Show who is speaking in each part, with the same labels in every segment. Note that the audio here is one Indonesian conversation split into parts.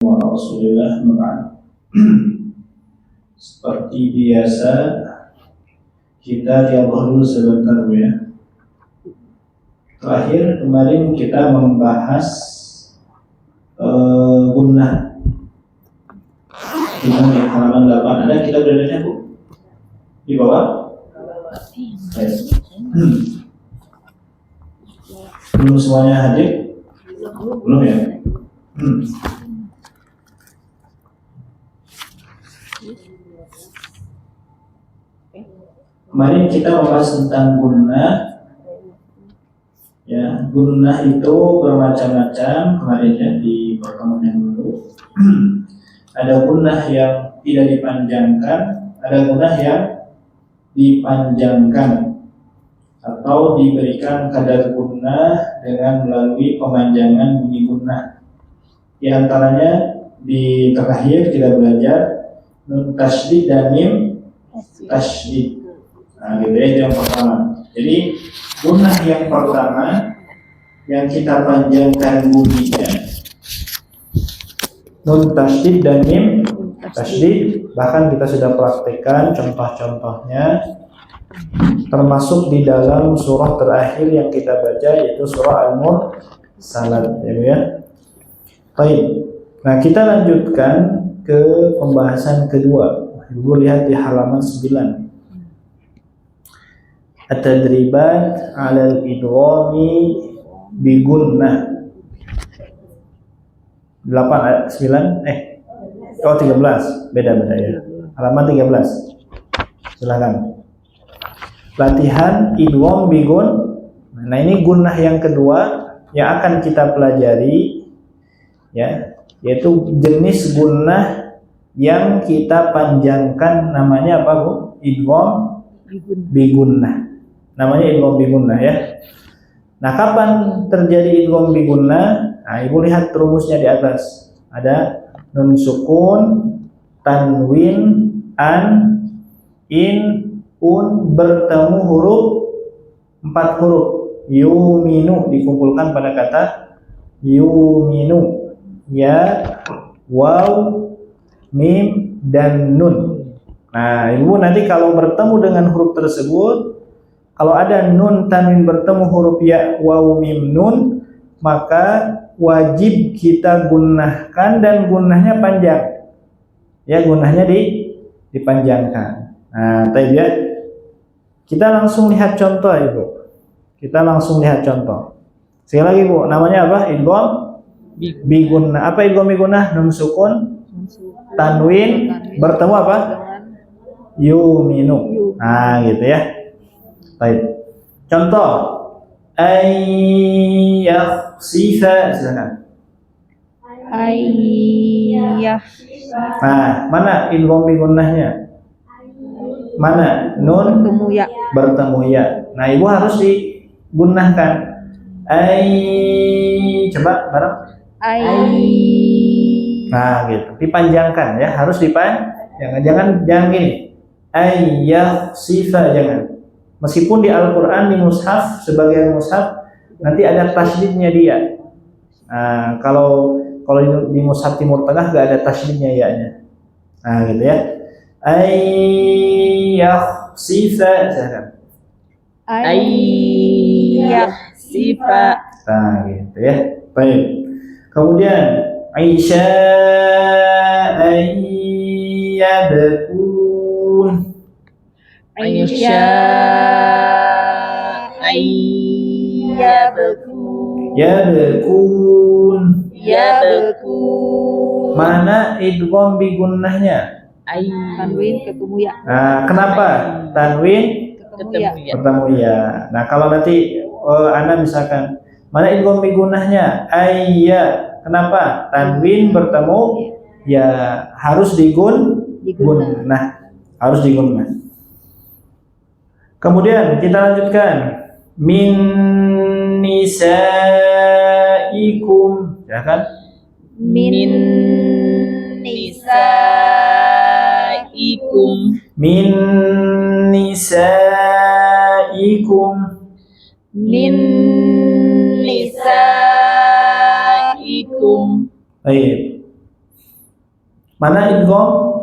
Speaker 1: Rasulullah ma'an. Seperti biasa kita dialog dulu sebentar ya. Terakhir kemarin kita membahas gunnah. Kita di halaman 8 ada, kita berada Bu? Di bawah? Belum semuanya hadir? Belum ya? Kemarin kita membahas tentang gunnah. Ya, gunnah itu bermacam-macam kemarin ya di pertemuan yang dulu. Ada gunnah yang tidak dipanjangkan, ada gunnah yang dipanjangkan atau diberikan kadar gunnah dengan melalui pemanjangan bunyi gunnah. Di antaranya di terakhir kita belajar nun tasydid dan mim tasydid. Nah, gitu ya, itu yang pertama. Jadi gunnah yang pertama yang kita panjangkan bunyinya nun tasydid dan mim tasydid, bahkan kita sudah praktekkan contoh-contohnya termasuk di dalam surah terakhir yang kita baca, yaitu surah Al-Mursalat ya. Baik. Nah, kita lanjutkan ke pembahasan kedua. Ibu lihat di halaman 9. At-tadribat 'ala al-idghami bi gunnah. 8 9 13. Beda-beda ya. Halaman 13. Silakan. Latihan idgham bi gun. Nah, ini gunnah yang kedua yang akan kita pelajari ya, yaitu jenis gunnah yang kita panjangkan, namanya apa Bu? Idgham bi gunnah. Namanya idgham bi gunnah ya. Nah, kapan terjadi idgham bi gunnah? Nah, Ibu lihat rumusnya di atas. Ada nun sukun, tanwin, an, in, un bertemu huruf 4 huruf. Yuminu dikumpulkan pada kata yuminu. Ya, waw, mim, dan nun. Nah, Ibu nanti kalau bertemu dengan huruf tersebut, kalau ada nun tanwin bertemu huruf ya, waw, mim, nun, maka wajib kita gunnahkan, dan gunnahnya panjang. Ya, gunnahnya dipanjangkan. Nah, tadi ya. Kita langsung lihat contoh Ibu. Kita langsung lihat contoh. Sekali lagi Bu, namanya apa? Idgham bi gunnah. Apa idgham bi gunnah? Nun sukun, tanwin bertemu apa? Yuminu. Nah, gitu ya. Baik. Contoh ayyakhsifa, silakan. Nah, mana idgham bi gunnahnya? Mana? Nun bertemu ya. Nah, Ibu harus digunnahkan. Coba bareng. Nah, gitu. Dipanjangkan ya, harus dipanjangkan. Jangan gini. Ayyakhsifa, jangan. Meskipun di Al-Qur'an di mushaf, sebagian mushaf nanti ada tasydidnya dia. Nah, kalau di mushaf Timur Tengah enggak ada tasydidnya ya-nya. Nah, gitu ya. Ayyakhsifa, jangan.
Speaker 2: Ayyakhsifa.
Speaker 1: Nah, gitu ya. Baik. Kemudian Aisyah ayyabkun.
Speaker 2: Aisyah ayyabkun.
Speaker 1: Yabkun. Mana idgham bi gunnahnya?
Speaker 2: Tanwin ketemu ya.
Speaker 1: Nah, kenapa? Tanwin ketemu ya. Nah, kalau nanti Anda misalkan mana idgham bi gunnahnya? Ayya. Kenapa? Tanwin bertemu ya, harus digunnah. Harus digunnah. Kemudian kita lanjutkan. Min nisaikum, ya kan?
Speaker 2: Min nisaikum.
Speaker 1: Min nisaikum.
Speaker 2: Min nisaikum.
Speaker 1: Baik. Mana idgham?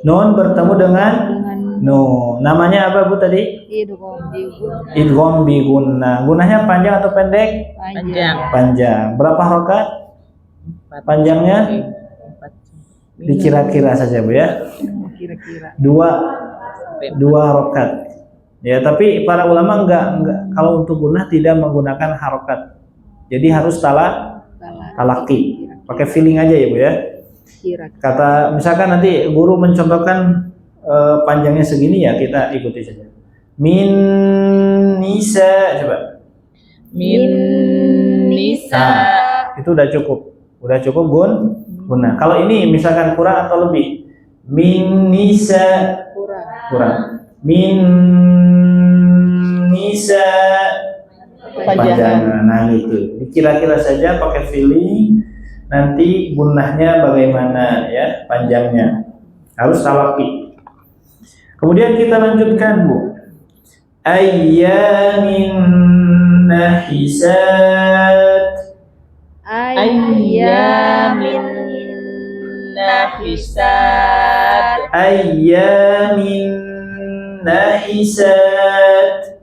Speaker 1: Nun bertemu dengan
Speaker 2: dengan
Speaker 1: nun. Namanya apa Bu tadi?
Speaker 2: idgham bigun
Speaker 1: Idgham bi gunnah. Gunnahnya panjang atau pendek?
Speaker 2: panjang.
Speaker 1: Panjang. Berapa harokat? Panjangnya? Dikira-kira saja Bu ya.
Speaker 2: Kira-kira.
Speaker 1: Dua harokat. Ya, tapi para ulama enggak kalau untuk gunnah tidak menggunakan harokat. Jadi harus talaki. Pakai feeling aja ya Bu ya.
Speaker 2: Kira.
Speaker 1: Kata misalkan nanti guru mencontohkan panjangnya segini ya kita ikuti saja. Min nisa coba.
Speaker 2: Min nisa.
Speaker 1: Nah, itu udah cukup. Udah cukup gunnah. Kalau ini misalkan kurang atau lebih. Min nisa kurang. Min nisa panjang. Nah gitu. Dikira-kira saja pakai feeling. Nanti gunnahnya bagaimana ya panjangnya harus talaki. Kemudian kita lanjutkan Bu. Ayyamin nahisat.
Speaker 2: Ayyamin nahisat.
Speaker 1: Ayyamin nahisat.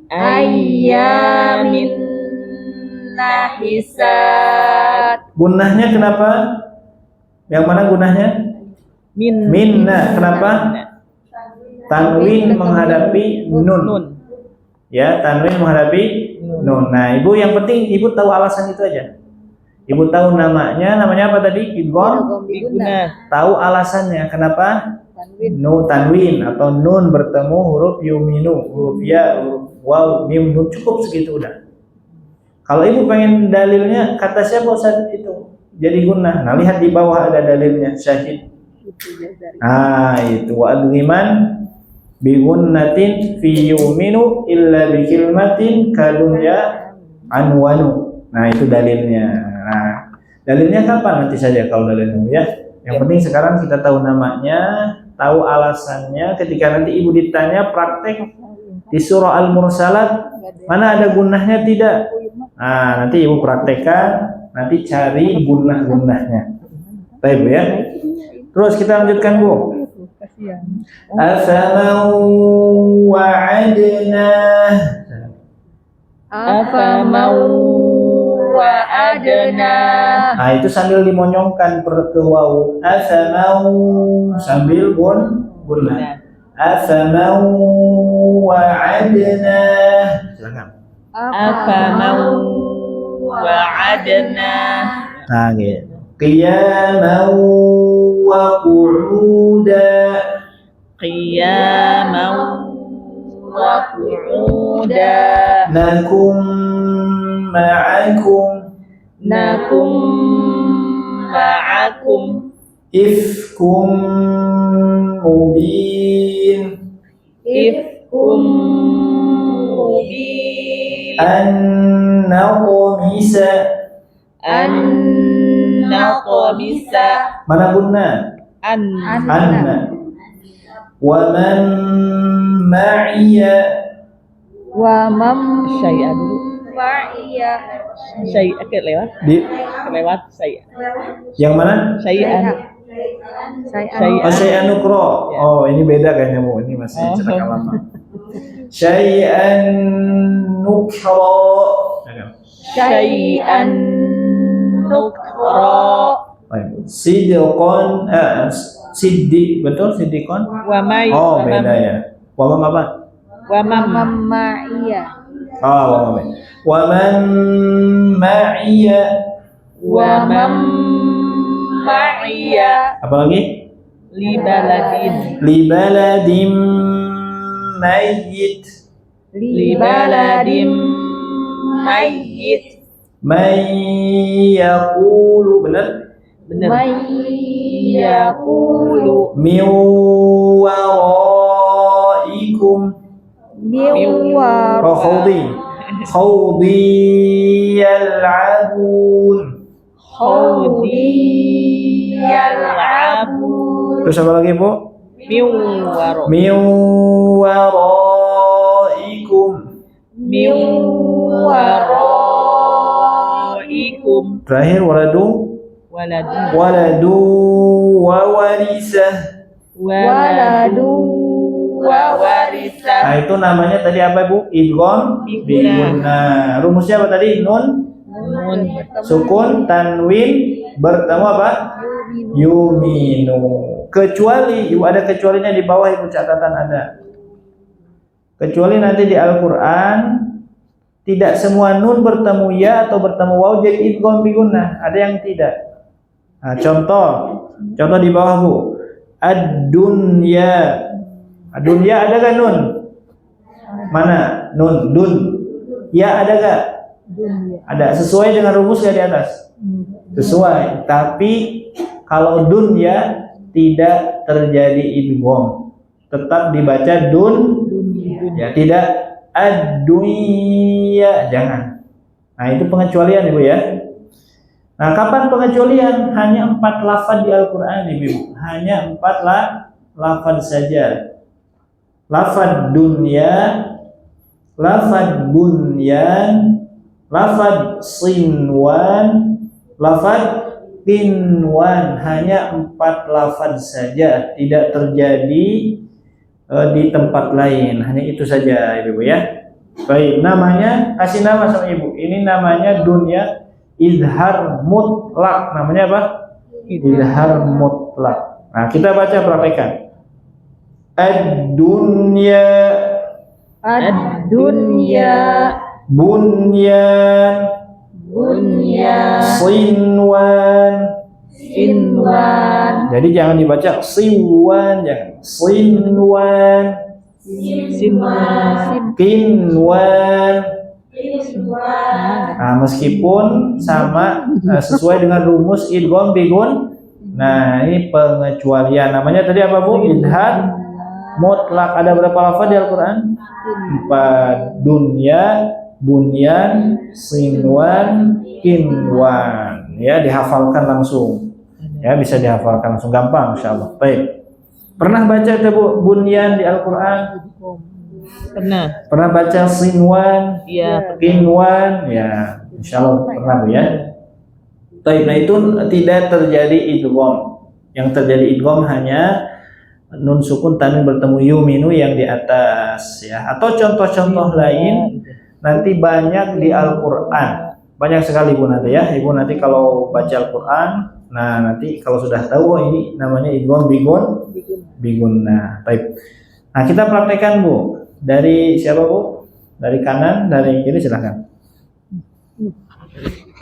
Speaker 2: Ayyamin nahisat.
Speaker 1: Gunnahnya kenapa? Yang mana gunnahnya? Minna. Kenapa? Tanwin menghadapi nun. Ya, tanwin menghadapi nun. Nah, Ibu yang penting Ibu tahu alasan itu aja. Ibu tahu namanya apa tadi? Idgham. Tahu alasannya kenapa? Tanwin atau nun bertemu huruf yuminu, huruf ya, huruf waw, mim, nun, cukup segitu udah. Kalau Ibu pengen dalilnya, kata siapa Ustaz itu? Jadi gunnah. Nah, lihat di bawah ada dalilnya, syahid. Ah, itu wa adliman bi gunnatin fi yuminu illa bi kalimatin kadunya anwanu. Nah, itu dalilnya. Nah, dalilnya kapan nanti saja kalau dalilnya ya. Yang penting sekarang kita tahu namanya, tahu alasannya. Ketika nanti Ibu ditanya praktek di surah Al-Mursalat, mana ada gunnahnya tidak? Nah, nanti Ibu praktekkan, nanti cari gunnah-gunnahnya. Baik Bu ya. Terus kita lanjutkan Bu. Afaman wa'adnah.
Speaker 2: Afaman wa'adnah.
Speaker 1: Nah, itu sambil dimonyongkan per ke waw. Afaman sambil gunnah. Afaman wa'adnah. Silakan.
Speaker 2: Afaman wa'adnah.
Speaker 1: Nah, gitu. Qiyaman wa qu'uda.
Speaker 2: Qiyaman wa qu'uda.
Speaker 1: Nakum ma'akum.
Speaker 2: Nakum ma'akum.
Speaker 1: Ifkum mubin.
Speaker 2: Ifkum mubin.
Speaker 1: An-naqmisa.
Speaker 2: An-naqmisa.
Speaker 1: Mana gunnah? Anna. Wa man ma'iya.
Speaker 2: Wa mam
Speaker 3: Syai'an dulu.
Speaker 2: ma'iya.
Speaker 3: Syai'an lewat. Lewat syai'an.
Speaker 1: Yang mana?
Speaker 3: Syai'an.
Speaker 1: Oh, syai'an nukro. Oh, ini beda kayaknya Bu. Ini masih cetakan lama. Syai'an nukro.
Speaker 2: Syai'an nukra.
Speaker 1: Sidqon, siddi, betul siddiqon?
Speaker 3: Wa may.
Speaker 1: Oh, beda ya. Wamam apa?
Speaker 3: Wa mam.
Speaker 2: Ma'iyah.
Speaker 1: Oh, wamam. Waman ma'iya.
Speaker 2: Wa mam ma'iyah.
Speaker 1: Apa lagi?
Speaker 3: Li baladin.
Speaker 1: Li baladim mayyit.
Speaker 3: Li baladim
Speaker 2: mayyit.
Speaker 1: May yaqulu, benar?
Speaker 3: Benar.
Speaker 2: Mayyaqulu.
Speaker 1: Min waraikum.
Speaker 2: Miwar.
Speaker 1: Oh, khawdi yal'abun.
Speaker 2: Khawdi yal'abun.
Speaker 1: Terus apa lagi Bu?
Speaker 3: Miwaro.
Speaker 1: Min waraikum.
Speaker 2: Miwaraikum.
Speaker 1: Terakhir waradu
Speaker 3: waladun
Speaker 1: waladu wa warisah.
Speaker 2: Waladu wa warisah.
Speaker 1: Nah, itu namanya tadi apa, Bu? Idgham biguna. Rumusnya apa tadi? Nun
Speaker 3: nun
Speaker 1: sukun tanwin bertemu apa? Yuminu. Kecuali ada kecualinya di bawah, Ibu catatan ada. Kecuali nanti di Al-Qur'an tidak semua nun bertemu ya atau bertemu waw jadi idgham biguna. Ada yang tidak. Nah, contoh di bawah, Bu. Ad-dunya. Ad-dunya ada gak nun? Mana? Nun, dun. Ya ada gak? Ada. Sesuai dengan rumus gak di atas? Sesuai. Tapi kalau dunya tidak terjadi idgham. Tetap dibaca dun. Ya, tidak ad-dunya. Jangan. Nah, itu pengecualian, Ibu ya. Nah, kapan pengecualian? Hanya 4 lafaz di Al-Qur'an, Ibu. Hanya 4 lafaz saja. Lafaz dunya, lafaz bunyan, lafaz sinwan, lafaz tinwan. Hanya 4 lafaz saja, tidak terjadi di tempat lain. Hanya itu saja, Ibu ya. Baik, namanya kasih nama sama Ibu. Ini namanya dunya izhar mutlak. Namanya apa? Izhar mutlak. Nah, kita baca praktekan. Ad-dunya,
Speaker 2: Ad-dunya
Speaker 1: bunyan,
Speaker 2: bunyan
Speaker 1: sinwan.
Speaker 2: sinwan
Speaker 1: Jadi jangan dibaca siwan, jangan. Sinwan,
Speaker 2: sinwan
Speaker 1: kinwan. Nah, meskipun sama sesuai dengan rumus idgham bigun. Nah, ini pengecualian. Namanya tadi apa, Bu? Idhar mutlak. Ada berapa lafaz di Al-Qur'an? 4. Dunya, bunyan, sinwan, kinwan. Ya, dihafalkan langsung. Ya, bisa dihafalkan langsung, gampang insyaallah. Baik. Pernah baca itu, Bu, bunyan di Al-Qur'an? Pernah baca sinwan?
Speaker 3: iya
Speaker 1: Kinwan? Ya, insyaallah pernah, Bu ya. Baik, nah itu tidak terjadi idgham. Yang terjadi idgham hanya nun sukun tanwin bertemu yuminu yang di atas ya. Atau contoh-contoh lain nanti banyak di Al-Qur'an. Banyak sekali, Bu, nanti ya. Ibu nanti kalau baca Al-Qur'an, nah nanti kalau sudah tahu, oh, ini namanya idgham bigun. Nah, baik. Nah, kita praktekkan, Bu. Dari siapa, Bu? Dari kanan, dari kiri, silahkan.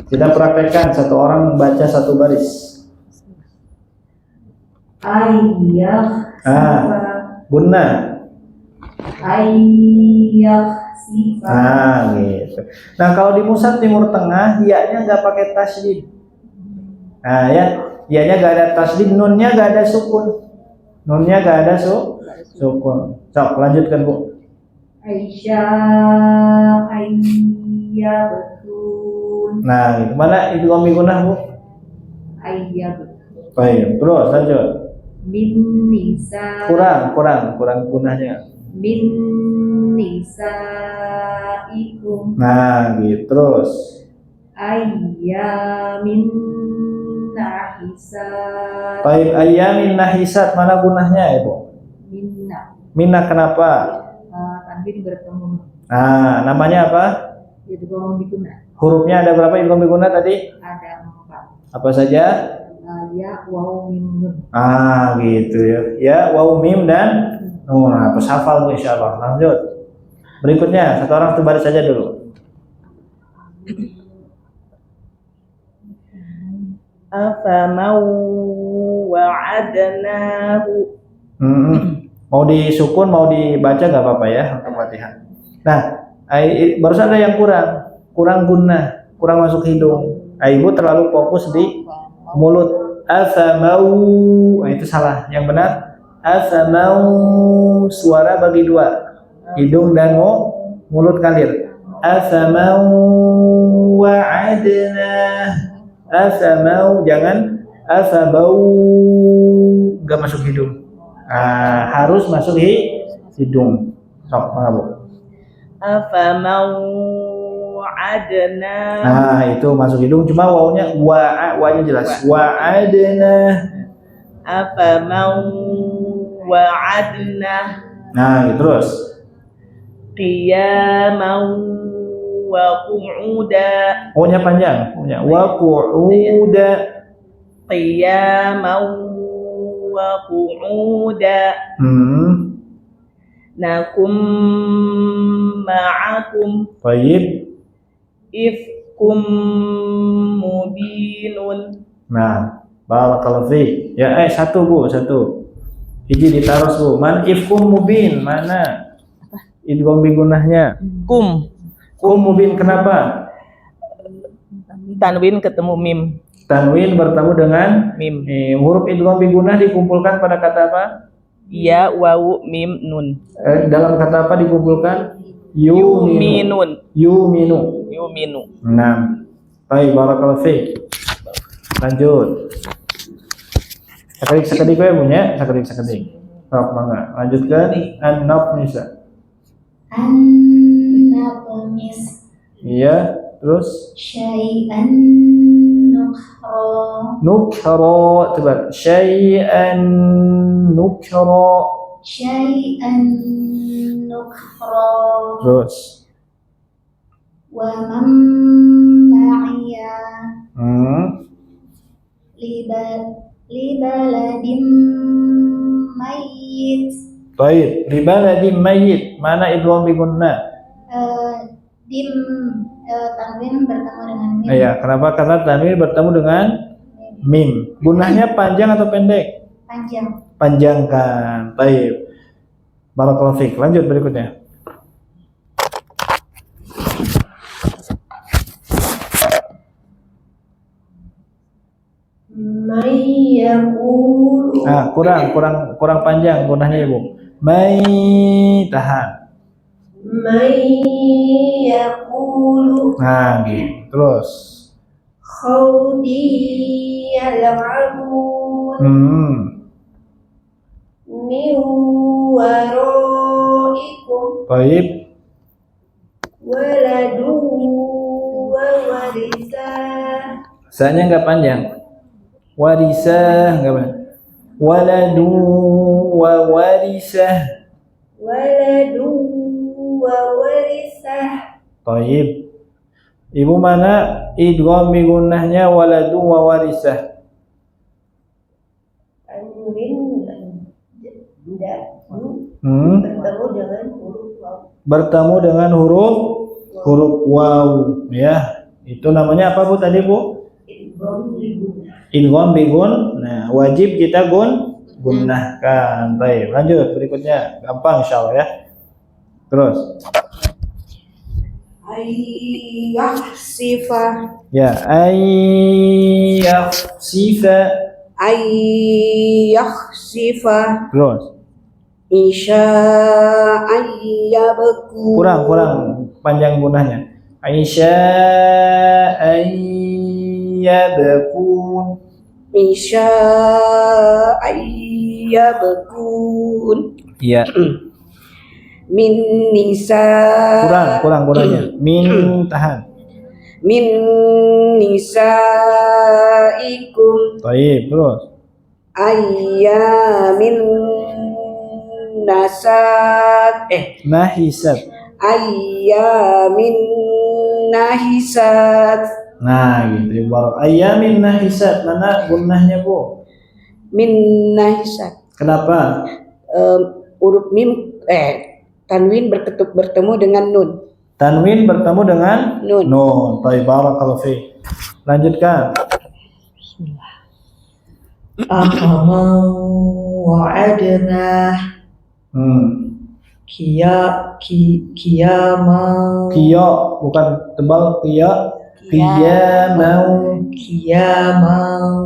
Speaker 1: Kita praktekkan, satu orang baca satu baris.
Speaker 2: ayah
Speaker 1: Gunna.
Speaker 2: ayah sifat
Speaker 1: Nah, gitu. Nah, kalau di Musab Timur Tengah, ya-nya nggak pakai tasydid. Nah, ya-nya nggak ada tasydid, nunnya nggak ada sukun. Nunnya nggak ada sukun. Sok, lanjutkan, Bu.
Speaker 2: Aisyah ayah betul
Speaker 1: Nah, gitu. Mana idgham bigunah, Bu?
Speaker 2: ayah betul
Speaker 1: Baik, terus lanjut.
Speaker 2: min nisa
Speaker 1: Kurang gunahnya.
Speaker 2: min nisaikum
Speaker 1: Nah, gitu. Terus.
Speaker 2: ayyamin nahisat
Speaker 1: Baik, ayamin nahisat, mana gunahnya, Ibu? Minna kenapa?
Speaker 2: tanwin bertemu
Speaker 1: Nah, namanya apa?
Speaker 2: idgham biguna
Speaker 1: Hurufnya ada berapa idgham biguna tadi?
Speaker 2: ada 4
Speaker 1: Apa saja?
Speaker 2: ya waw mim nun
Speaker 1: Ah, gitu ya. Ya, waw, mim dan nun. Nah, terus hafal, Bu, insyaallah. Lanjut. Berikutnya, satu orang baris saja dulu.
Speaker 3: afamau wa'adnahu
Speaker 1: Mau disukun, mau dibaca nggak apa-apa ya untuk latihan. Nah, barusan ada yang kurang guna, kurang masuk hidung. Ibu terlalu fokus di mulut. Afamau, nah, itu salah. Yang benar, afamau, suara bagi 2, hidung dan mulut kalir. Afamau wa'adna, afamau, jangan afabau, nggak masuk hidung. Nah, harus masuk hidung. Sok, mana, Bu?
Speaker 3: afamau wa'adna
Speaker 1: Nah, itu masuk hidung, cuma wawnya jelas. Wa'adna.
Speaker 3: afaman wa'adna
Speaker 1: Nah, gitu terus.
Speaker 3: qiyaman wa qu'uda
Speaker 1: O-nya panjang. O-nya wa qu'uda.
Speaker 3: qiyaman wa qu'uda nakum ma'akum
Speaker 1: Baik.
Speaker 3: ifkum mubinun.
Speaker 1: Nah, barakallahu fiik. Ya, satu Bu, satu. Iji ditaruh Bu. Man ifkum mubin, mana? Idgham bi gunnahnya.
Speaker 3: Kum
Speaker 1: Kum mubin kenapa?
Speaker 3: tanwin ketemu mim.
Speaker 1: Tanwin bertemu dengan
Speaker 3: Mim.
Speaker 1: huruf idgham bi gunnah dikumpulkan pada kata apa?
Speaker 3: Ya wawu mim nun.
Speaker 1: Dalam kata apa dikumpulkan?
Speaker 3: Yuminun.
Speaker 1: Yuminu.
Speaker 3: Yuminu.
Speaker 1: Nah, baik, barakallahu fiik. Lanjut. Sekedik gue punya, sekedik. Sok mangga. Lanjutkan an-nafnisa.
Speaker 4: An-naqmis
Speaker 1: Iya, terus
Speaker 4: syai'an nukhra
Speaker 1: nukra, coba syai'an nukra.
Speaker 4: syai'an nukhra
Speaker 1: Terus
Speaker 4: wa man ma'iya libaladin mayyit
Speaker 1: baik, ribaladin mayyit, mana idgham bi gunnah?
Speaker 4: dim tanwin bertemu dengan mim.
Speaker 1: Iya, kenapa? Karena tanwin bertemu dengan mim. Gunnahnya panjang atau pendek?
Speaker 4: Panjang.
Speaker 1: Panjangkan. Baik. Barakallahu fiik. Lanjut berikutnya.
Speaker 4: Mayyaqulu
Speaker 1: Ah, kurang panjang gunnahnya Ibu. Mai tahan.
Speaker 4: mayyaqulu
Speaker 1: Nah, gitu. Terus.
Speaker 4: khawdi yal'abun min waraikum
Speaker 1: Baik.
Speaker 4: waladu wa warisah
Speaker 1: Sa-nya enggak panjang. Warisah enggak panjang. Waladu wa warisah.
Speaker 4: waladu wa warisah
Speaker 1: Baik. Ibu mana idgham bi gunnahnya waladu wa warisah?
Speaker 4: tanwin
Speaker 1: Bertemu dengan huruf waw, ya. Itu namanya apa Bu tadi Bu? Idgham bi gunnah. Nah, wajib kita gunnahkan. Baik, lanjut berikutnya. Gampang insyaallah ya. Terus.
Speaker 4: ayyahsifa
Speaker 1: Ya, ayyahsifa.
Speaker 4: ayyahsifa
Speaker 1: Terus.
Speaker 4: Isya'ayyabku
Speaker 1: Kurang panjang gunnahnya. Ayyabkun.
Speaker 4: Isya'ayyabkun
Speaker 1: Iya.
Speaker 4: min nisa
Speaker 1: Kurang gunnahnya. Min tahan.
Speaker 4: min nisaikum
Speaker 1: Baik, terus.
Speaker 4: ayyamin nasat
Speaker 1: Nahisat.
Speaker 4: ayyamin nahisat
Speaker 1: Nah, gitu. Baru ayamin nahisat. Mana gunnahnya Bu?
Speaker 4: min nahisat
Speaker 1: Kenapa?
Speaker 4: huruf mim tanwin bertemu dengan nun.
Speaker 1: Tanwin bertemu dengan
Speaker 4: Nun.
Speaker 1: nun. Baik, barakallahu fiik. Lanjutkan.
Speaker 2: Afaman wa'adna Qiyamah
Speaker 1: Kiyo, bukan tebal kiyo. Qiyamau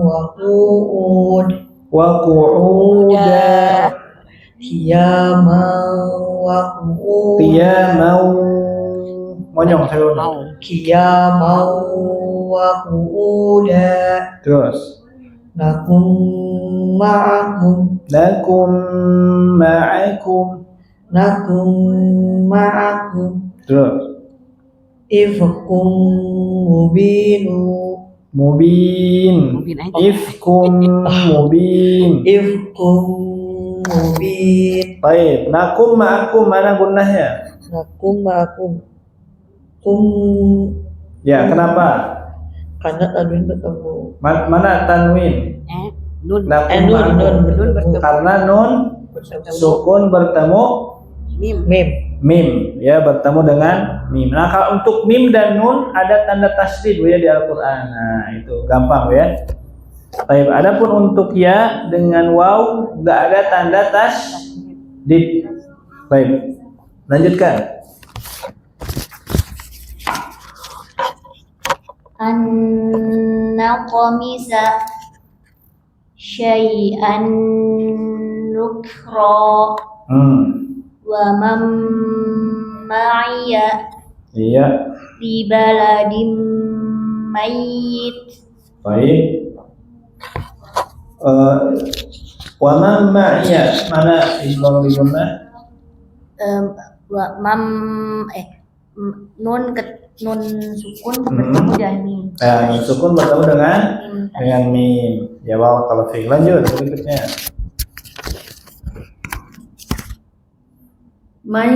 Speaker 2: wa qu'ud
Speaker 1: wa qu'uda.
Speaker 2: Qiyamah wa qu'ud
Speaker 1: Qiyamau. Monyong saya ulang.
Speaker 2: Qiyamah wa qu'uda
Speaker 1: Terus.
Speaker 2: Lakum ma'akum
Speaker 1: Lakum ma'akum.
Speaker 2: Lakum ma'akum
Speaker 1: Terus.
Speaker 2: Ifkum mubinu.
Speaker 1: Mubin.
Speaker 4: Mubin aja.
Speaker 1: Ifkum mubin.
Speaker 2: Ifkum mubin.
Speaker 1: Baik, nakum ma'akum mana gunnahnya?
Speaker 2: Nakum ma'akum. Kum
Speaker 1: Ya, kenapa?
Speaker 2: karena tanwin bertemu.
Speaker 1: Mana tanwin?
Speaker 4: Nun.
Speaker 1: Nakum
Speaker 2: Nun
Speaker 1: ma'akum.
Speaker 2: nun
Speaker 4: Nun
Speaker 2: bertemu.
Speaker 4: bertemu.
Speaker 1: Karena nun sukun bertemu
Speaker 4: Mim.
Speaker 2: Mim.
Speaker 1: mim, ya bertemu dengan mim. Nah, kalau untuk mim dan nun ada tanda tasydid ya di Al-Qur'an. Nah, itu gampang ya. Baik, adapun untuk ya dengan waw enggak ada tanda tasydid. Baik. Lanjutkan.
Speaker 5: Anna qamisa syai'an nukra wa man ma'iya
Speaker 1: Iya.
Speaker 5: fi baladin mayyit.
Speaker 1: Baik. Wa man ma'iya mana idgham bi gunnah?
Speaker 5: Wa mam nun sukun bertemu dengan mim.
Speaker 1: Nah, nun sukun bertemu
Speaker 5: Mim
Speaker 1: dengan mim. Ya, wow, kalau fi'il. Lanjut berikutnya.
Speaker 5: man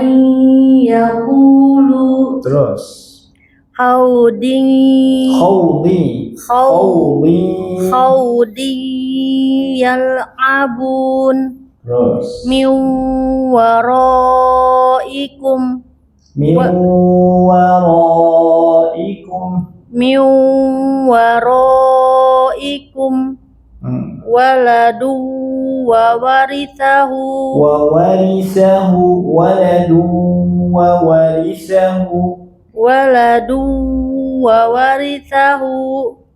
Speaker 5: yaqulu
Speaker 1: Terus.
Speaker 5: haudin
Speaker 1: Khawdi.
Speaker 5: khawdi yal'abun
Speaker 1: Terus.
Speaker 5: min waraikum
Speaker 1: Min waraikum.
Speaker 5: waladu wa warithahu
Speaker 1: Wa warisahu.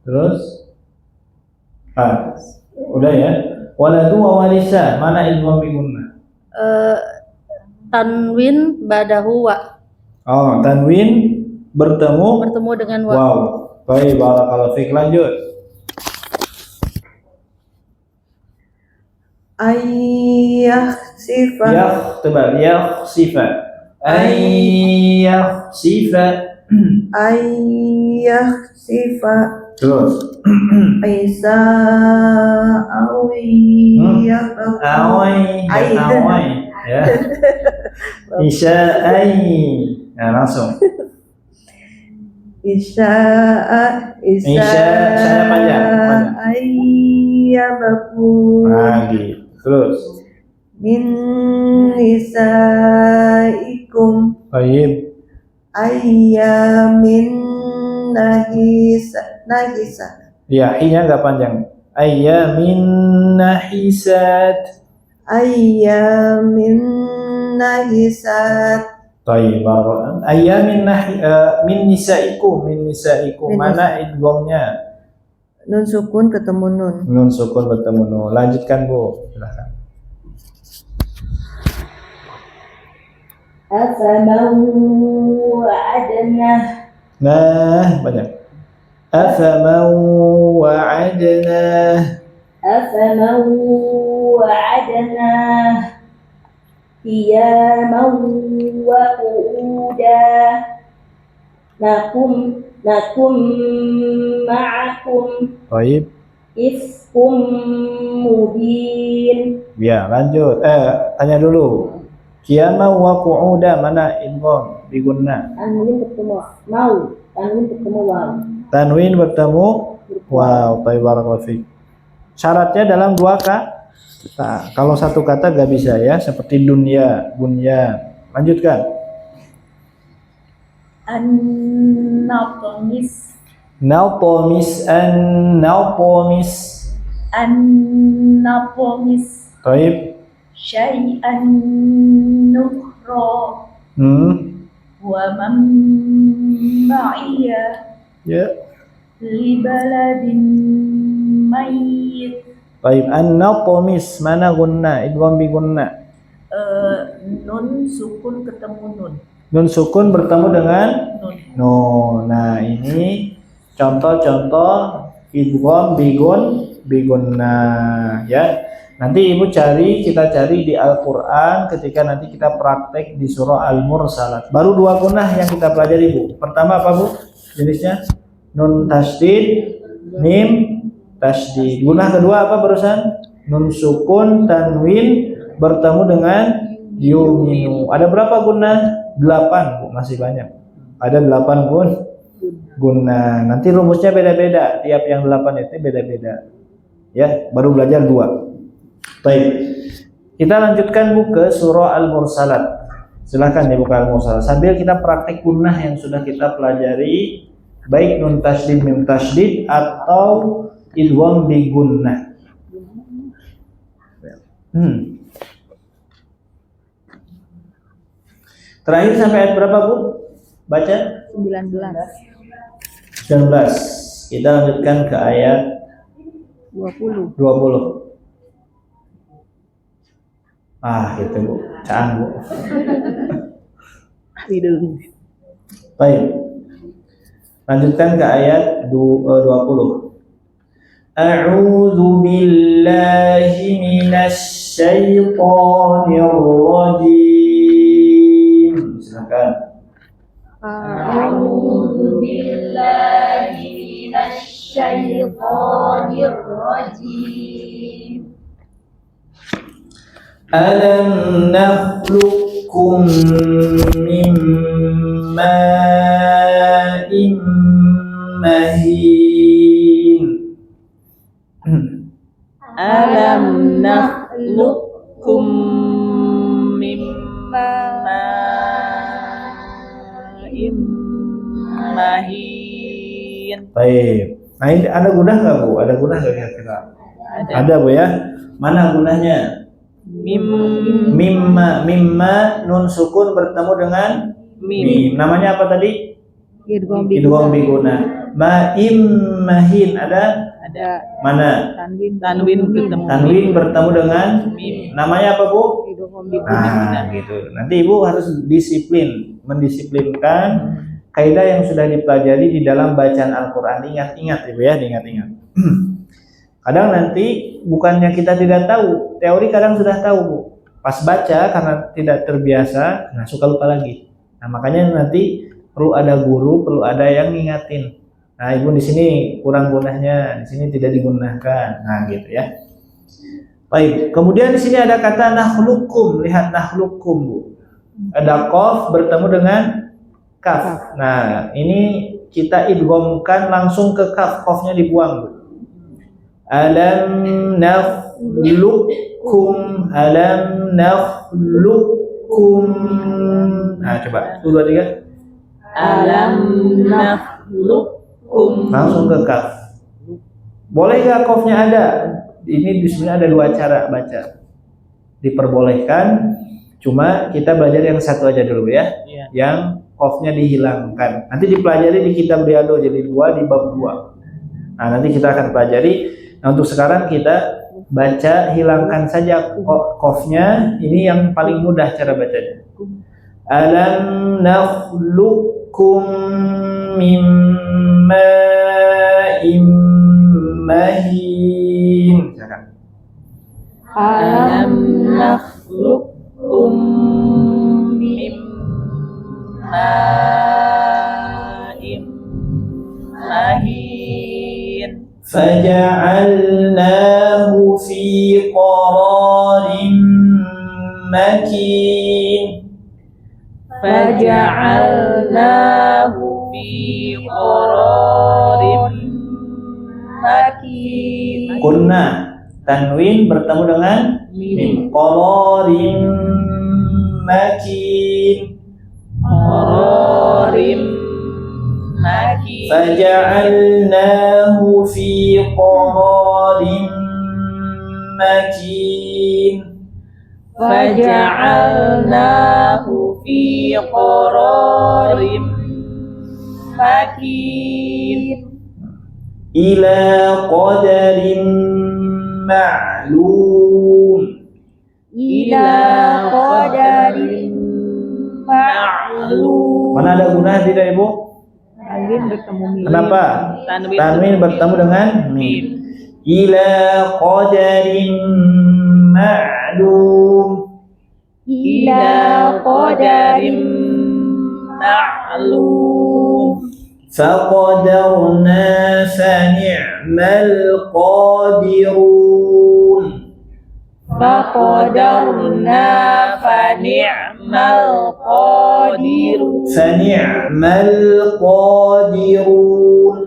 Speaker 1: Terus. Udah ya. Waladu wa warisa. Mana idgham bi gunnah?
Speaker 5: tanwin badahu wa
Speaker 1: Oh, tanwin bertemu
Speaker 5: dengan wa.
Speaker 1: wow. Baik, barakallahu fiik. Lanjut.
Speaker 2: Ayah sifat.
Speaker 1: Tebal. Sifa. Sifa.
Speaker 2: Ayah sifat.
Speaker 1: Terus.
Speaker 2: Aisa awiyah.
Speaker 1: Awai. Ya. Isya'ai. Nah, langsung.
Speaker 2: Isya
Speaker 1: saya panjang.
Speaker 2: ayyabakum
Speaker 1: Lagi. Terus.
Speaker 2: min nisaikum
Speaker 1: Baik.
Speaker 2: ayyamin nahisa.
Speaker 1: Ya, i-nya enggak panjang. Ayyamin nahisat.
Speaker 2: Ayyamin nahisat.
Speaker 1: Baik, ayyamin min nisaikum. Mana idghamnya?
Speaker 2: Nun sukun ketemu nun.
Speaker 1: Nun sukun bertemu nun. Lanjutkan, Bu. Silakan.
Speaker 5: Afaman wa'adna
Speaker 1: Nah, banyak. Afaman wa'adna qiyaman
Speaker 5: wa qu'uda nakum ma'akum
Speaker 1: Baik.
Speaker 5: ifkum mubin.
Speaker 1: Ya, lanjut. Tanya dulu. Qiyama wa qu'uda mana idgham bi gunnah?
Speaker 5: Tanwin bertemu waw.
Speaker 1: Tanwin bertemu wow. Baik, barakallahu fiik. Syaratnya dalam dua kata. Kalau satu kata gak bisa ya, seperti dunya, bunya. Lanjutkan.
Speaker 5: An-naqmis
Speaker 1: Baik.
Speaker 5: syai'an nukra wa man ma'iya
Speaker 1: Ya.
Speaker 5: li baladin mayyit.
Speaker 1: Baik. An-naqmis mana gunnah? Idgham bi gunnah.
Speaker 5: Nun sukun ketemu nun.
Speaker 1: Nun sukun bertemu dengan
Speaker 5: Nun.
Speaker 1: nun. Nah, ini contoh-contoh idgham bi gunnah ya. Nanti ibu kita cari di Al-Quran ketika nanti kita praktek di surah Al-Mursalat. Baru 2 gunnah yang kita pelajari bu. Pertama apa bu? Jenisnya nun tasydid, mim tasydid. Gunnah kedua apa barusan? Nun sukun tanwin bertemu dengan yuminu. Ada berapa gunnah? 8 bu, masih banyak. Ada 8 gunnah. Nanti rumusnya beda-beda. Tiap yang 8 itu beda-beda. Ya, baru belajar 2. Baik, kita lanjutkan bu ke surah Al-Mursalat. Silahkan dibuka Al-Mursalat sambil kita praktik gunnah yang sudah kita pelajari, baik nun tasydid mim tasydid atau idgham bi gunnah. Terakhir sampai ayat berapa bu? Baca
Speaker 3: 19.
Speaker 1: 19. Kita lanjutkan ke ayat
Speaker 3: 20.
Speaker 1: 20. Gitu bu, caan bu. Baik, lanjutkan ke ayat 20. A'udzu billahi minasy syaithanir rajim. Silakan.
Speaker 5: A'udzu billahi minasy syaithanir rajim.
Speaker 1: Alam nakhluqukum min ma'in mahin.
Speaker 3: Alam nakhluqukum min ma'in mahin.
Speaker 1: Baik. Nah ini ada gunnah nggak bu? Ada gunnah nggak kira-kira? Ada bu ya. Mana gunnahnya? Mimma nun sukun bertemu dengan mim. Namanya apa tadi? Idgham bi gunnah. Ma'im mahin ada? Mana? Tanwin bertemu dengan mim. Namanya apa bu? Nah gitu. Nanti ibu harus mendisiplinkan kaidah yang sudah dipelajari di dalam bacaan Al-Quran. Ingat-ingat ibu ya, ingat-ingat. Kadang nanti bukannya kita tidak tahu, teori kadang sudah tahu bu. Pas baca karena tidak terbiasa, nah suka lupa lagi. Nah makanya nanti perlu ada guru, perlu ada yang ngingatin. Nah ibu di sini kurang gunnahnya, di sini tidak digunakan. Nah gitu ya. Baik. Kemudian di sini ada kata nakhluqukum. Lihat nakhluqukum bu. Ada qaf bertemu dengan kaf. Nah ini kita idghamkan langsung ke kaf, qafnya dibuang bu. Alam nakhluqukum, alam nakhluqukum. Nah coba 1, 2, 3.
Speaker 3: Alam nakhluqukum.
Speaker 1: Langsung ke kaf. Boleh nggak qafnya ada? Ini di sini ada 2 cara baca. Diperbolehkan, cuma kita belajar yang satu aja dulu ya. Yang qafnya dihilangkan. Nanti dipelajari di kitab Riyadhah jadi 2 di bab 2. Nah nanti kita akan pelajari. Nah untuk sekarang kita baca, hilangkan saja qafnya. Ini yang paling mudah cara bacanya. Alam nakhluqukum min ma'in mahin. Silakan.
Speaker 3: Alam nakhluqukum min ma'in mahin. Faja'alnahu fi qararin makin. Faja'alnahu fi qararin makin.
Speaker 1: Kunna tanwin bertemu dengan mim. Qararin makin.
Speaker 3: Qararin makin.
Speaker 1: Faja'alnahu fi qararin makin.
Speaker 3: Faja'alnahu fi qararin makin.
Speaker 1: Ila qadarin ma'lum.
Speaker 3: Ila qadarin ma'lum.
Speaker 1: Mana ada gunnah tidak ibu?
Speaker 3: Tanwin bertemu mim.
Speaker 1: Kenapa? Tanwin bertemu dengan mim. Ila qadarin
Speaker 3: ila qadarim ma'lum.
Speaker 1: فقدرنا فنعم القادرون
Speaker 3: Faqadarna fani'mal qadirun.
Speaker 1: فنعم القادرون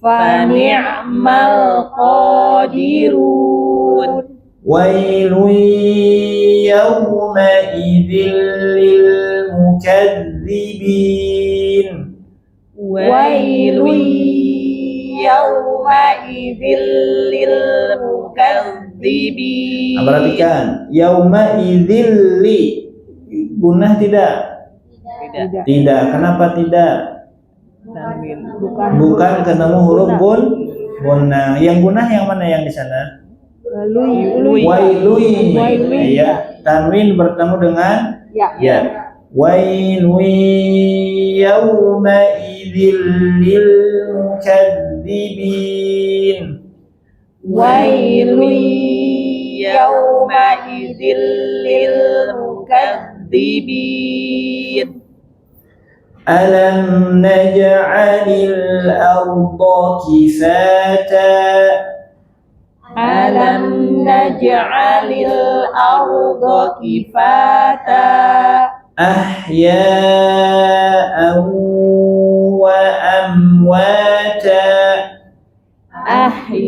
Speaker 3: Fani'mal qadirun.
Speaker 1: ويل يومئذ للمكذبين
Speaker 3: Wailun yawma idzil lil mukadzibin.
Speaker 1: Nah, perhatikan yauma idzil li gunah tidak? Tidak. Kenapa tidak?
Speaker 3: Tanwin.
Speaker 1: Bukan ketemu huruf gunnah. Yang gunah yang mana yang di sana? Wailui. Ya, tanwin bertemu dengan ya. Wailui yauma idzil lil mukadzibin.
Speaker 3: Wailun yawma idzil lil mukadzibin.
Speaker 1: Alam naj'alil arda kifata
Speaker 3: Alam naj'alil arda kifata
Speaker 1: ahya'an wa amwata
Speaker 3: ahya'an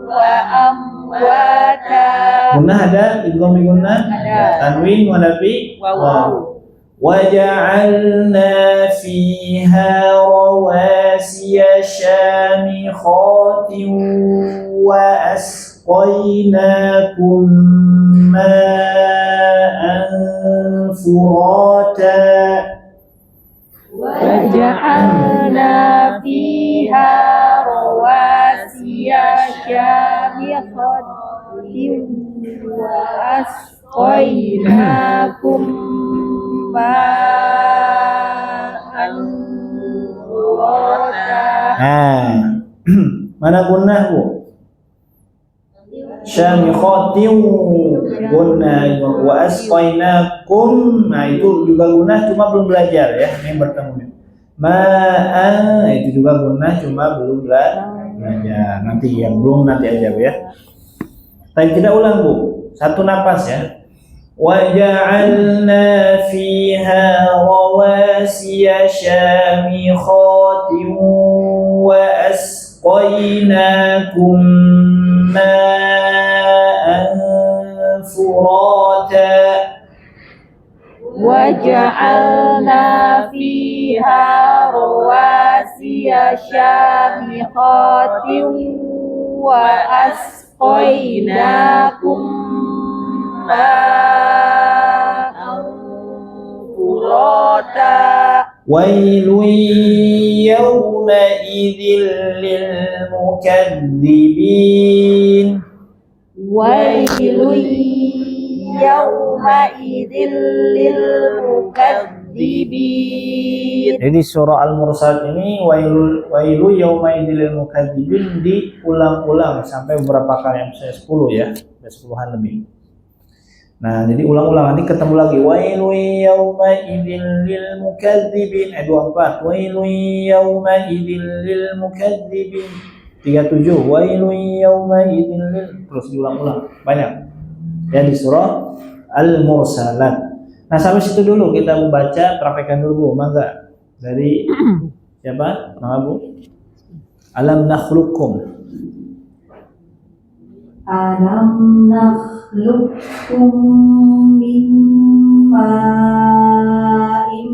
Speaker 3: wa amwata.
Speaker 1: Gunnah ada? Idgham bi gunnah?
Speaker 3: Ada.
Speaker 1: Tanwin mana fi?
Speaker 3: Waw.
Speaker 1: وجعلنا فيها رواسي شامخات وأسقيناكم ماء فراتا
Speaker 3: وجعلنا فيها رواسي شامخات وأسقيناكم ma'an furata.
Speaker 1: Mana gunnah bu? Syamikhatin gunnah wa asqainakum. Nah itu juga gunnah cuma belum belajar ya. Ini bertemu. Ma'an itu juga gunnah cuma belum belajar. Nanti yang belum nanti aja bu ya. Tapi kita ulang bu. Satu napas ya. وَجَعَلْنَا فِيهَا رَوَاسِيَ شَامِخَاتٍ وَأَسْقَيْنَاكُم مَّاءً فُرَاتًا
Speaker 3: وَجَعَلْنَا فِيهَا رَوَاسِيَ شَامِخَاتٍ وَأَسْقَيْنَاكُم
Speaker 1: ويل يومئذ للمكذبين
Speaker 3: ويل يومئذ للمكذبين.
Speaker 1: Jadi surah Al-Mursalat ini wailu yaumaidil lil mukadzibin diulang-ulang sampai beberapa kali, misalnya 10 ya, ada 10-an lebih. Nah, jadi ulang-ulang nanti ketemu lagi wailu yaumaidil lil mukadzibin 24, wailu yaumaidil lil mukadzibin 37, wailu yaumaidil lil, terus diulang-ulang banyak. Ya di surah Al-Mursalat. Nah, sampai situ dulu kita membaca, praktekkan dulu Bu, mangga. Dari siapa? Mangga Bu. Alam nakhluqukum.
Speaker 5: Alam nakhluqukum min ma'in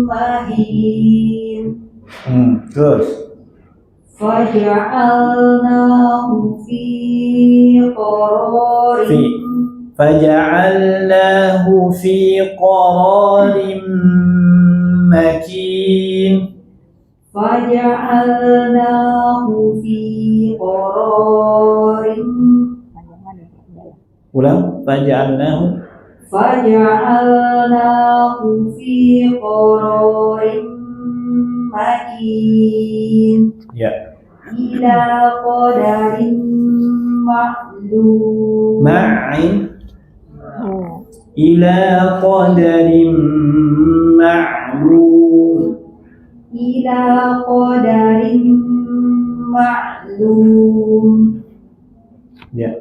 Speaker 5: mahin.
Speaker 1: Terus.
Speaker 5: Faja'alnahu fi qararin
Speaker 1: Faja'alnahu fi qararin makin.
Speaker 5: Faja'alnahu fi qararin.
Speaker 1: Ulang. Faja'alnahu
Speaker 5: fi qararin makin.
Speaker 1: Ya.
Speaker 5: Ila qadarin ma'lum. معلوم
Speaker 1: ma'in ila qadarin ma'lum.
Speaker 5: إلى قدر معلوم
Speaker 1: Ya.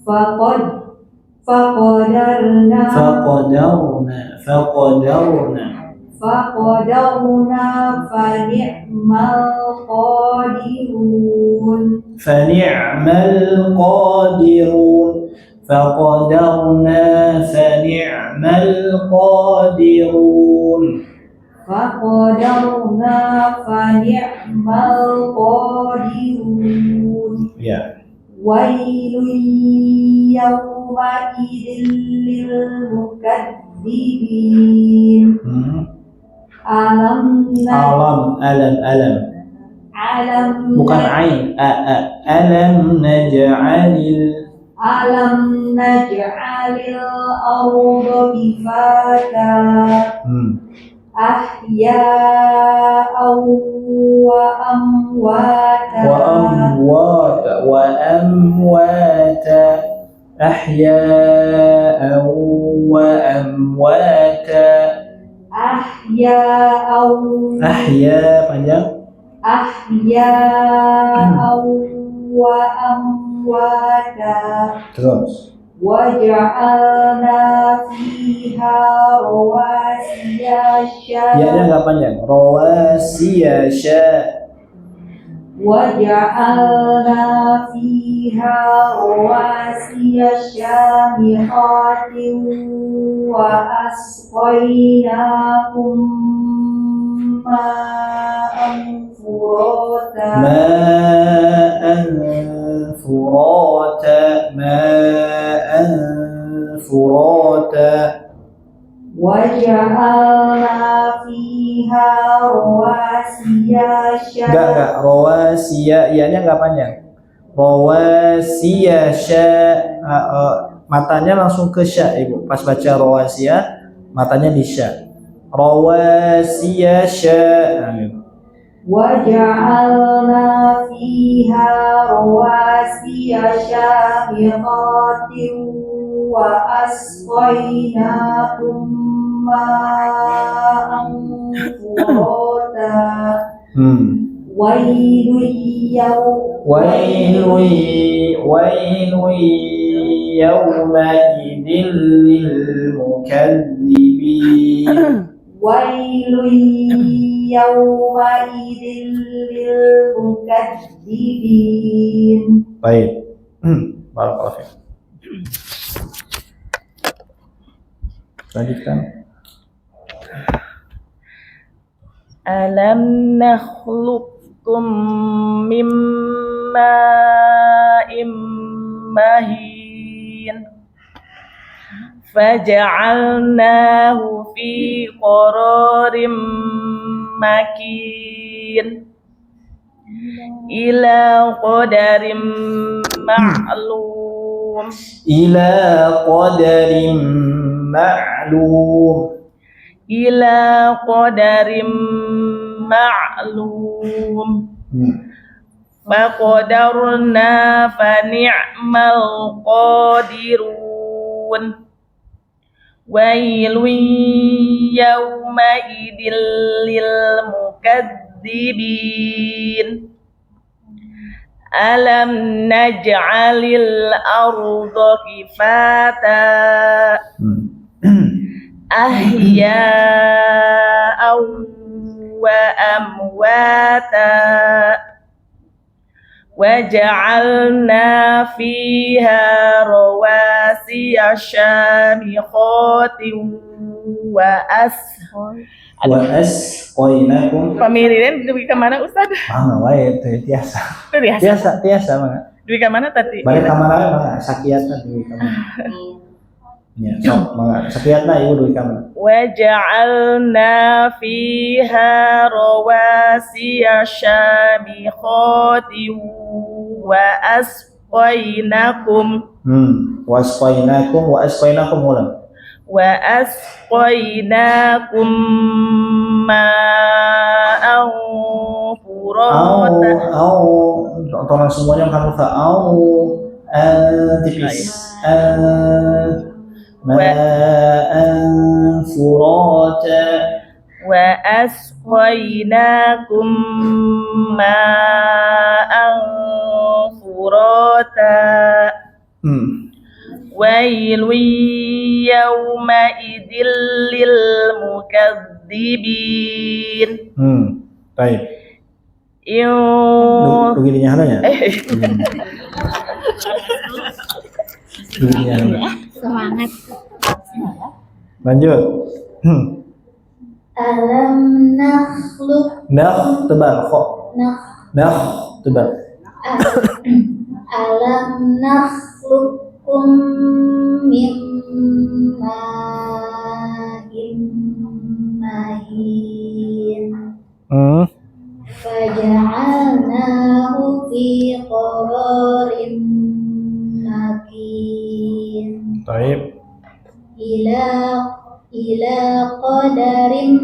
Speaker 5: فقدرنا فنعم القادرون
Speaker 1: فنعم القادرون. Ya.
Speaker 5: ويل يومئذ للمكذبين ألم
Speaker 1: Bukan ain. Alam naj'alil
Speaker 5: ألم نجعل الأرض كفاتا أحياء وأمواتا
Speaker 1: وأمواتا أحياء وأمواتا. أحياء panjang.
Speaker 5: أحياء وأمواتا
Speaker 1: Terus.
Speaker 5: وجعلنا فيها رواسي
Speaker 1: Ya nggak panjang. Rawasiyasya.
Speaker 5: وجعلنا فيها رواسي شامخات وأسقيناكم ماء فراتا
Speaker 1: ماء فراتا.
Speaker 5: وجعلنا فيها رواسي
Speaker 1: Enggak rawasiya, ianya enggak panjang. Rawasiyasya, matanya langsung ke sya, Ibu. Pas baca rawasiya, matanya di sya. Rawasiyasya.
Speaker 5: وجعلنا فيها رواسي شامخات وأسقيناكم ماء فراتا ويل
Speaker 1: يومئذ للمكذبين.
Speaker 5: ويل يومئذ للمكذبين.
Speaker 1: Baik. Barakallahu fiik. Lanjutkan.
Speaker 3: Alam nakhluqkum min ma'in mahin faja'alnahu fi qararin makin ila qadarin ma'lum.
Speaker 1: Ila qadarin ma'lum.
Speaker 3: Ila qadarin ma'lum. Faqadarna fa ni'mal qadirun. Wailun yawma idil lil mukadzibin. Alam naj'alil arda kifata ahya'aw wa amwata waja'alna fiha rawasiya syamikhatin wa
Speaker 1: asqainakum.
Speaker 3: Pamiriren dugi ka mana Ustaz?
Speaker 1: Mangga wae teh tiasa. Tiasa mangga.
Speaker 3: Dugi ka mana tadi?
Speaker 1: Balik ka mana mangga sakiatna dugi ka mana. Ya, sok mangga sakiatna ieu dugi ka mana.
Speaker 3: Waja'alna fiha rawasiya syamikhatin wa asqainakum
Speaker 1: wa asqainakum ulang.
Speaker 3: Wa asqainakum ma'an furata.
Speaker 1: Tolong semuanya kamu au tipis. Ma'an furata.
Speaker 3: وأسقيناكم ماء فراتا ويل يومئذ للمكذبين.
Speaker 1: Baik. Begininya halanya. Begininya halanya.
Speaker 6: Semangat.
Speaker 1: Lanjut.
Speaker 6: Alam nakhluk
Speaker 1: Tebal kok. Tebal.
Speaker 6: Alam nakhluqkum min ma'in mahin faja'alnahu fi qararin makin
Speaker 1: Baik.
Speaker 6: ila qadarin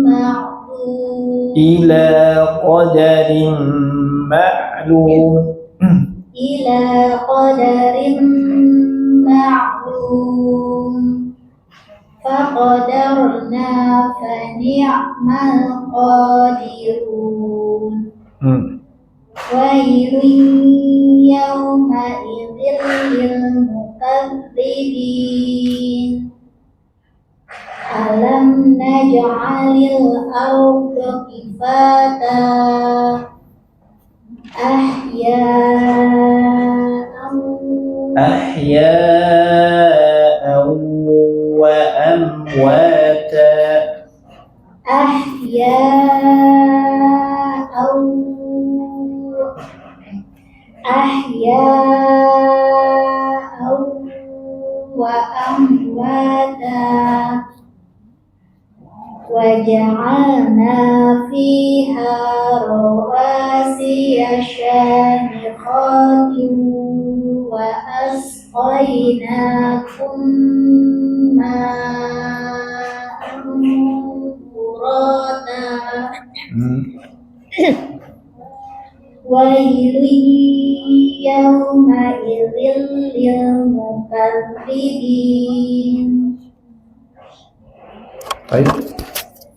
Speaker 6: ma'lum
Speaker 1: Ila qadarin ma'lum.
Speaker 6: ila qadarin ma'lum faqadarna fa ni'mal qadirun wailun yawma idzil lil mukadzibin alam naj'alil arda kifata
Speaker 1: Ahya'an wa amwata.
Speaker 6: Ahya'an wa amwata waja'alna fiha rawasiya shamikhatin wa asqaynakum ma'an furata wailun yawma idzil lil mukadzibin.
Speaker 1: Baik.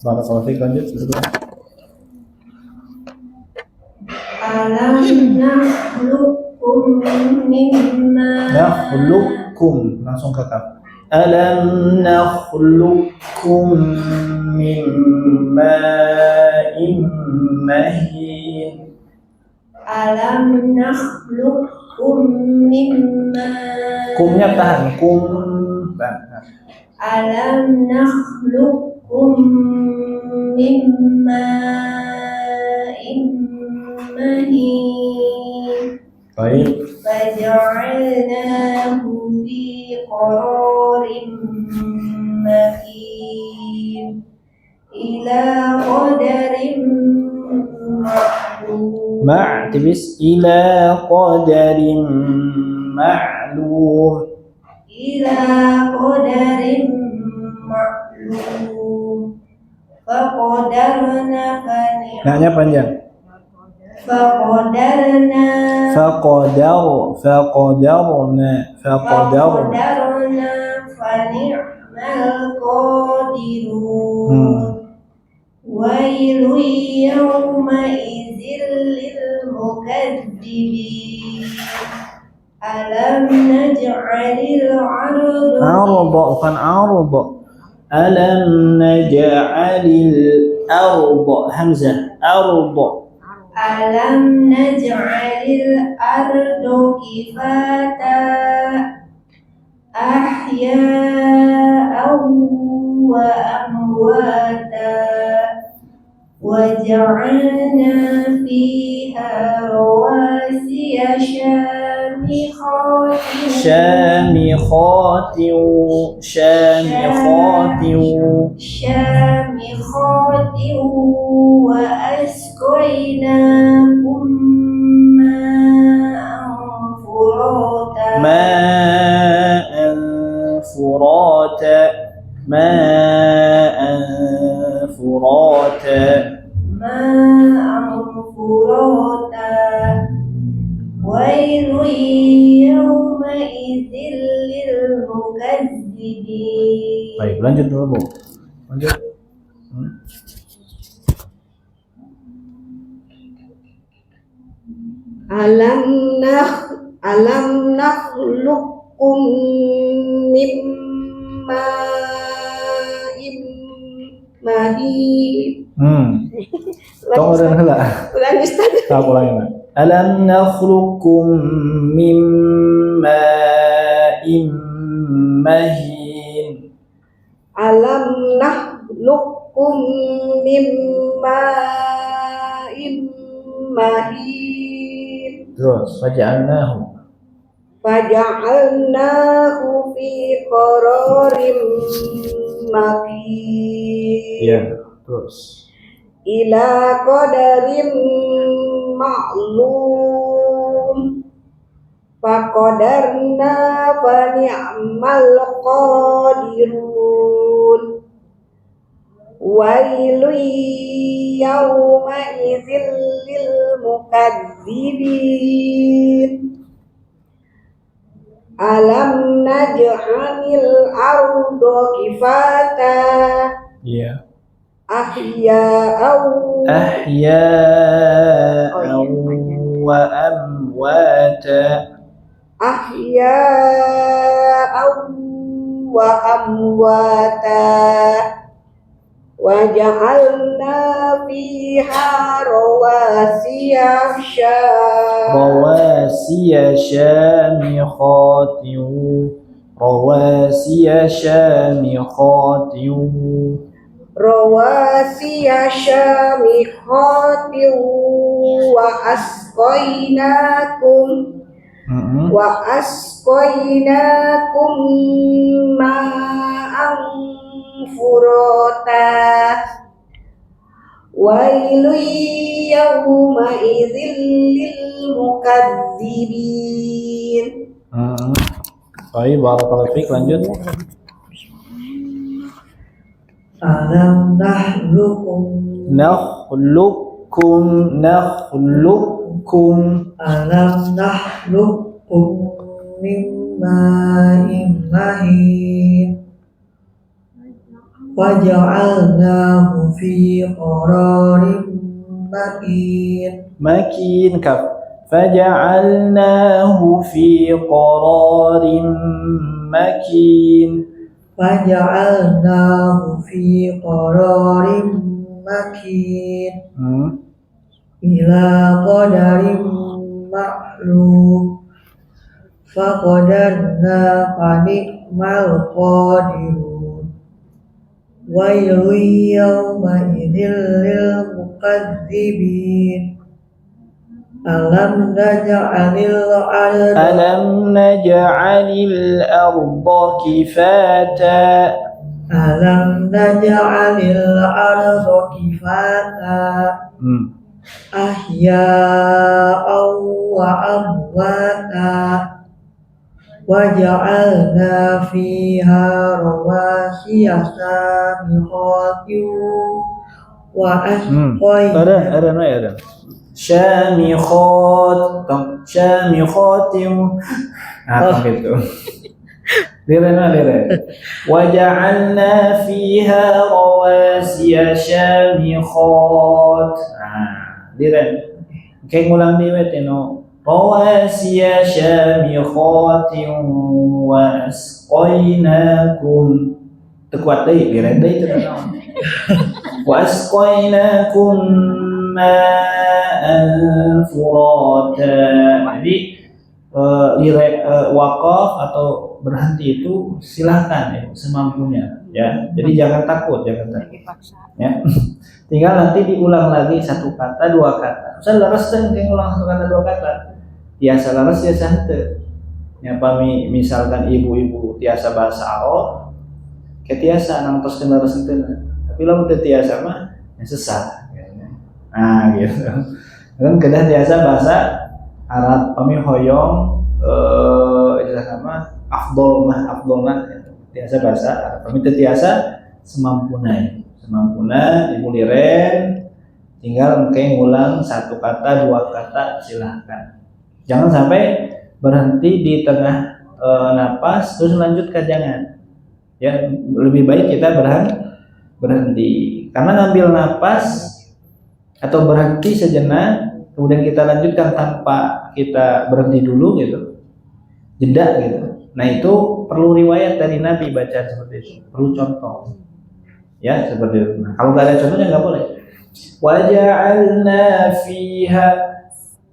Speaker 1: Barakallahu fiik. Lanjut.
Speaker 5: Alam nakhluqkum
Speaker 1: Nakhluqukum, langsung ke kaf. Alam nakhluqukum min ma'in mahin.
Speaker 5: Alam nakhluqkum mimma
Speaker 1: Kumnya tahan. Kum.
Speaker 5: Alam nakhluqkum mimma mahin
Speaker 1: Baik.
Speaker 5: faja'alnahu fi qararin makin ila qadarin ma'lum
Speaker 1: Tipis. Ila qadarin ma'lum.
Speaker 5: ila qadarin ma'lum faqadarna
Speaker 1: Naknya panjang.
Speaker 5: faqadarna fa ni'mal qadirun wailun yawma idzil lil mukadzibin alam naj'alil
Speaker 1: Arda, bukan arda. Alam naj'alil arda. Hamzah. Arda.
Speaker 5: alam naj'alil arda kifata ahya'an wa amwata waja'alna fiha rawasiya
Speaker 1: شامخات
Speaker 5: وأسقيناكم ماء فراتا
Speaker 1: ماء فراتا
Speaker 5: ويل يومئذ للمكذبين.
Speaker 1: Baik, lanjut dulu Bu. Lanjut.
Speaker 4: Alam nakhluqukum mim ma'in mahin.
Speaker 1: Tong ada heula.
Speaker 4: Ulang Ustaz.
Speaker 1: Tak ulangi, Pak. Alam nakhluqukum mim ma'in mahin.
Speaker 4: Alam nakhluqukum mim ma'in mahin.
Speaker 1: Terus faja'alnahu
Speaker 4: Faja'alnahu fi qararim makin.
Speaker 1: ya, terus
Speaker 4: Ila qadarim ma'lum. Faqadarna fa ni'mal qadirun. Wailun yawma idzil lil mukadzibin. Alam naj'alil arda kifata
Speaker 1: ya,
Speaker 4: ahya'aw
Speaker 1: ahya'an wa amwata.
Speaker 4: ahya'aw wa amwata wa ja'alna fiha rawasiya
Speaker 1: رواسي شامخات
Speaker 4: rawasiya syamikhatin wa asqainakum ma'an furata. Wailun yawma idzil lil mukadzibin.
Speaker 1: Baik, barakallahu fiik. Lanjut.
Speaker 2: Alam nahlukum
Speaker 1: Nakhluqukum
Speaker 2: Alam nahlukum min ma'in mahin Waja'alnahu fi qararin makin.
Speaker 1: makin kaf faja'alnahu fi qararin makin.
Speaker 2: Waja'alnahu fi qararin makin ila qadarin ma'lum. Faqadarna fa ni'mal qadirun. Wailun yawma idzil lil mukadzibin. Alam naj'alil arda
Speaker 1: Alam naj'alil arda kifata.
Speaker 2: Alam naj'alil arda kifata ahya'aw wa amwata waja'alna fiha rawasiya samikhatin wa
Speaker 1: ada syamikhatin gitu. Liren. Waja'alna fiha rawasiya syamikhat. Liren. Kayak ngulang dewet no. Rawasiya syamikhatin wa asqainakum. Tekuat deui, liren deui teh naon. Wa asqainakum ma'an furata. Jadi wakaf atau berhenti itu silahkan ya, semampunya ya. Jadi jangan takut ya. Tinggal nanti diulang lagi satu kata dua kata. Saya laras kan ulang satu kata dua kata. Tiasa laras ya henteu. Ya pami misalkan ibu-ibu tiasa bahasa Arab, ketiasa nangtoskeun laras henteu. Tapi lamun teu tiasa mah ya sesat. Nah gitu. Kan kedah tiasa bahasa Arab kami hoyong afdol mah tiasa bahasa Arab kami tiasa semampuna ibu liren tinggal mungkin ngulang satu kata dua kata silahkan Jangan sampai berhenti di tengah napas terus melanjutkan, jangan. Ya, lebih baik kita berhenti. Karena ngambil napas atau berhenti sejenak, kemudian kita lanjutkan tanpa kita berhenti dulu gitu, jeda gitu. Nah itu perlu riwayat dari Nabi bacaan seperti itu, perlu contoh. Ya seperti itu. Nah, kalau nggak ada contohnya nggak boleh. Waja'alna fiha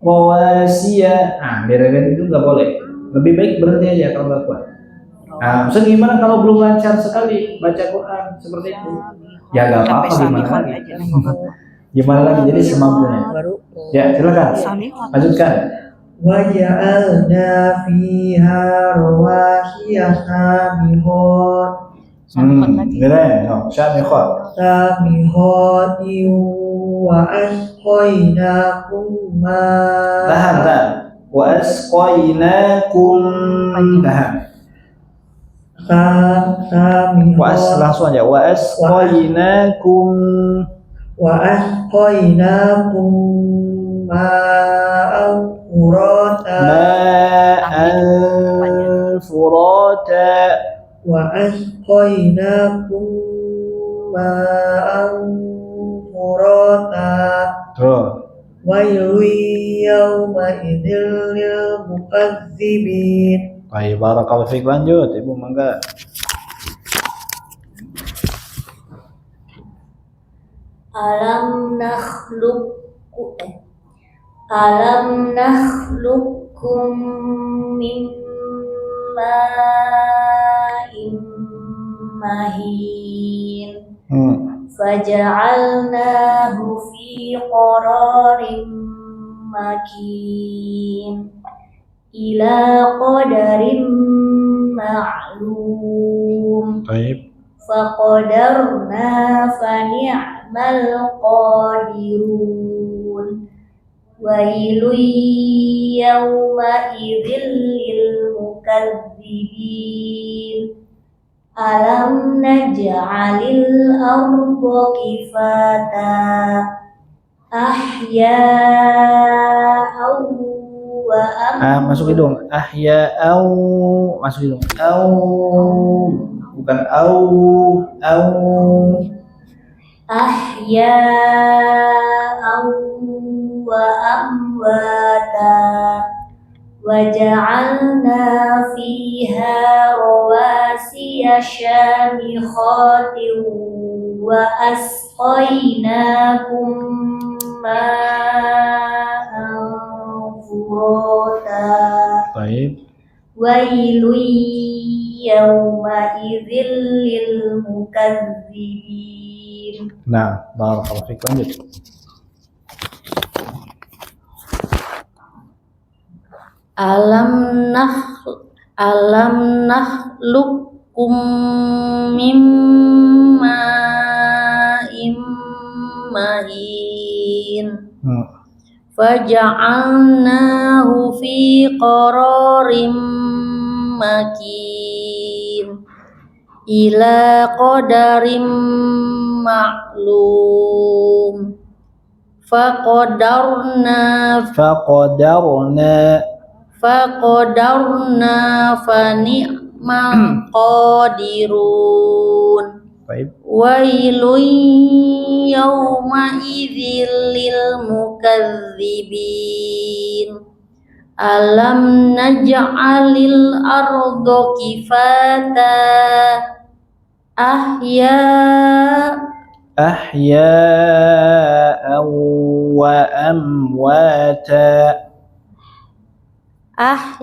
Speaker 1: rawasiya. Nah, beda-beda itu nggak boleh. Lebih baik berhenti aja kalau nggak kuat. Nah, maksudnya gimana kalau belum lancar sekali baca Quran seperti itu? Ya nggak apa-apa, gimana lagi? Gimana lagi? Jadi semampunya. Ya silakan. Lanjutkan.
Speaker 2: وجعلنا فيها رواسي سامخات
Speaker 1: Beres. Oh, syamikhot.
Speaker 2: سامخات وأسقيناكم ماء
Speaker 1: Tahan. Wa asqainakum. Tahan.
Speaker 2: سامخات
Speaker 1: Langsung aja. Wa asqainakum.
Speaker 2: وأسقيناكم ماء فراتا
Speaker 1: Ma'an furata.
Speaker 2: وأسقيناكم ماء فراتا
Speaker 1: Terus.
Speaker 2: ويل يومئذ للمكذبين.
Speaker 1: Baik, barakallahu fiik. Lanjut, Ibu mangga.
Speaker 6: Alam nakhluqukum min ma'in mahin faja'alnahu fi qararin makin ila qadarin ma'lum.
Speaker 1: Baik.
Speaker 6: Faqadarna fani'mal qadirun. Wailun yawma idzil lil mukadzibin. Alam naj'alil arda kifata ahya'aw wa
Speaker 1: Masuk hidung. Ahya'au. Masuk hidung. Au. Bukan au.
Speaker 6: ahya'aw wa amwata wa ja'alna fiha rawasiya syamikhatin wa asqainakum ma'an furata.
Speaker 1: Baik.
Speaker 6: Wailun yawma idzil lil mukadzibin.
Speaker 1: Nah, barakallahu fiik. Lanjut.
Speaker 6: Alam nakhluqukum mim ma'in mahin faja'alnahu fi qararin makin ila qadarin ma'lum. Faqadarna fani'mal qadirun.
Speaker 1: Baik.
Speaker 6: Wailun yawma idzil lil mukadzibin. Alam naj'alil arda kifata
Speaker 1: Ahya'aw wa amwata.
Speaker 6: ahya'aw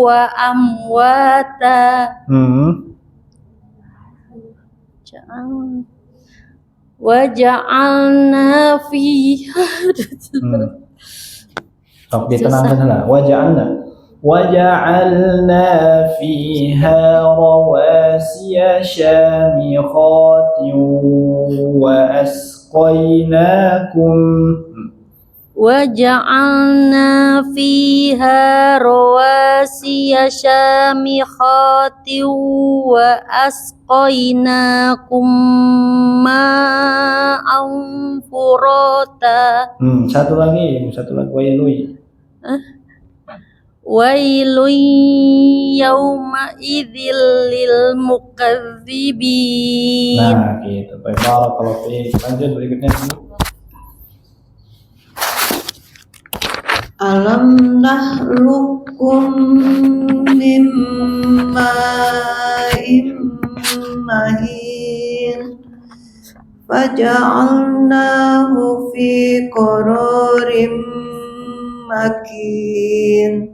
Speaker 6: wa amwata wa ja'alna fiha
Speaker 1: Ditenangkan lah. Waja'alna fiha rawasiya syamikhatin wa asqainakum
Speaker 6: وجعلنا فيها رواسي شامخات وأسقيناكم ماء فراتا.
Speaker 1: Satu lagi wailui.
Speaker 6: ويل يومئذ للمكذبين.
Speaker 1: Nah, gitu. Baik, barakallahu fiik. Lanjut berikutnya.
Speaker 2: Alam nahlukum min ma'in mahin faja'alnahu fi qararin makin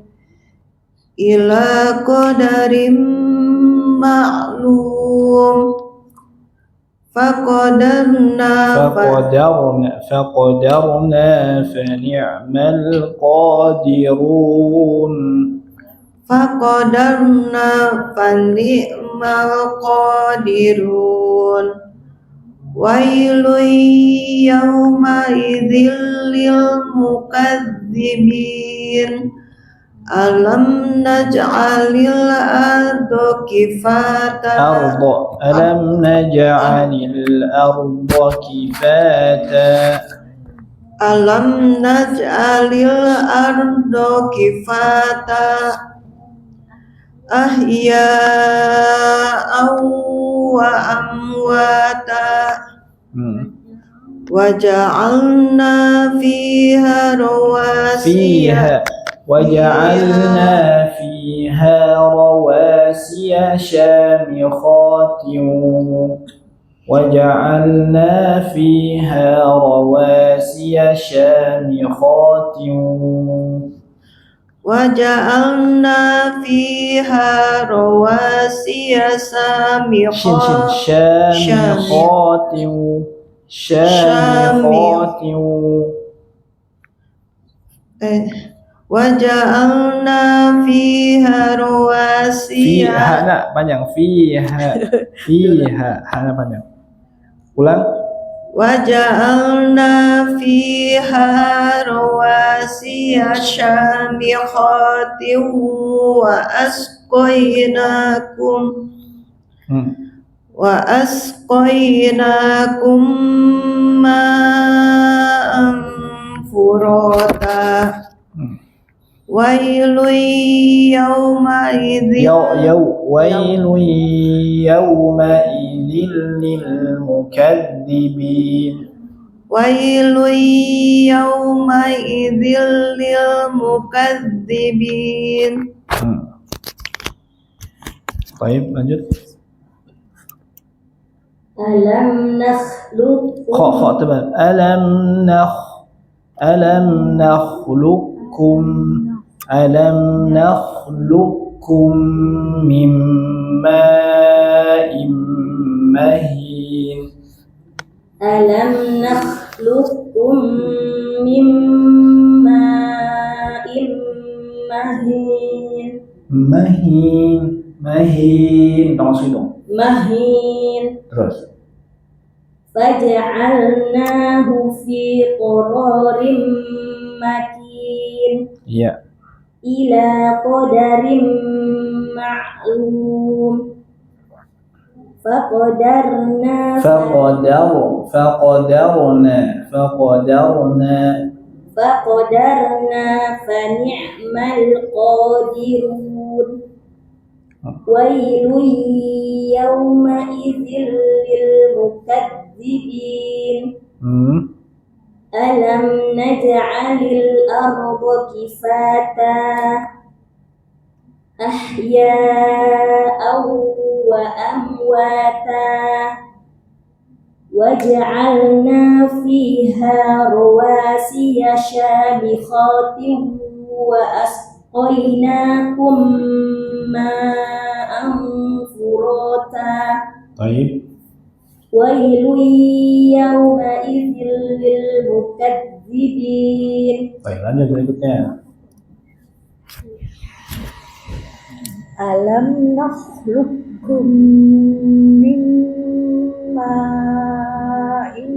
Speaker 2: ila qadarin ma'lum faqadarna
Speaker 1: فقدرنا فنعم القادرون.
Speaker 2: faqadarna fani'mal qadirun wailun yawma idzil lil mukadzibin alam naj'alil arda kifata
Speaker 1: ألم نجعل الأرض كفاتا.
Speaker 2: alam naj'alil arda kifata ahya'an wa amwata waja'alna fiha rawasiya
Speaker 1: وجعلنا فيها رواسي شامخات وجعلنا فيها رواسي شامخات
Speaker 2: وجعلنا فيها رواسي
Speaker 1: شامخات
Speaker 2: وجعلنا فيها رواسي
Speaker 1: Hana panjang fiha hana panjang. Ulang.
Speaker 2: وجعلنا فيها رواسي شامخات وأسقيناكم ماء فراتا ويل يومئذ
Speaker 1: ويل يومئذ للمكذبين.
Speaker 2: ويل يومئذ للمكذبين.
Speaker 1: Baik, lanjut.
Speaker 5: Alam nakhluqukum
Speaker 1: Kha tebal. Alam nakhluqukum min ma'in mahin.
Speaker 5: Alam nakhluqukum min ma'in mahin
Speaker 1: Mahin tengok hidung.
Speaker 5: mahin
Speaker 1: Terus.
Speaker 5: faja'alnahu fi qararin makin
Speaker 1: Iya.
Speaker 5: ila qadarin ma'lum faqadarna fa ni'mal qadirun wailun yawma idzil lil mukadzibin alam naj'alil arda kifata ahya'an wa amwata waj'alna fiha rawasiya shamikhatin wa asqaynakum ma'an furata.
Speaker 1: Baik.
Speaker 5: Wailun yawma idzil lil mukadzibin.
Speaker 1: Baik, lanjut berikutnya.
Speaker 5: Alam nakhluqukum min ma'in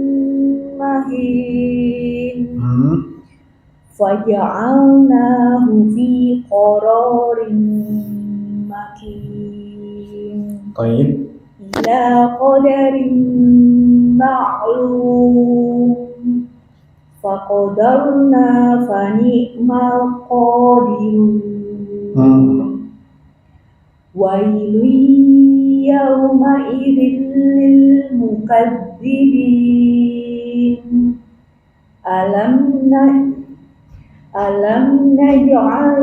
Speaker 5: mahin faja'alnahu fi qararin makin
Speaker 1: Baik.
Speaker 5: ila qadarin ma'lum faqadarna fa ni'mal qadirun wailun yawma idzin lil mukadzibin alam naj'al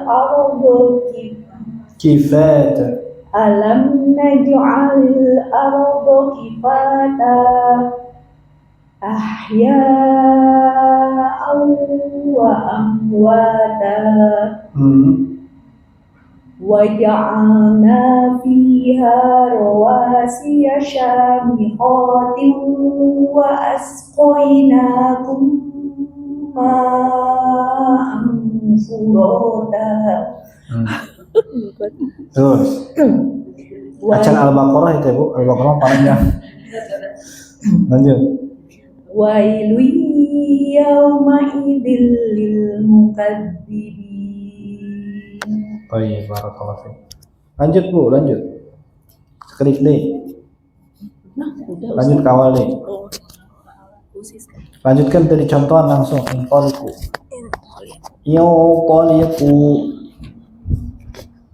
Speaker 5: arda
Speaker 1: Kifat.
Speaker 5: alam naj'al arda kifata ahya'an wa amwata وجعلنا فيها رواسي شامخات وأسقيناكم ماء فراتا
Speaker 1: Terus. Bacaan Al-Baqarah itu Bu, Al-Baqarah panjang. Lanjut.
Speaker 5: wailu yawma'idin lil mukadzibin.
Speaker 1: Baik, barakallahu fiik. Lanjut Bu, lanjut. Klik nih. Lanjut kawal nih. Lanjutkan dari contohan langsung. Inqaliku. Inqaliku.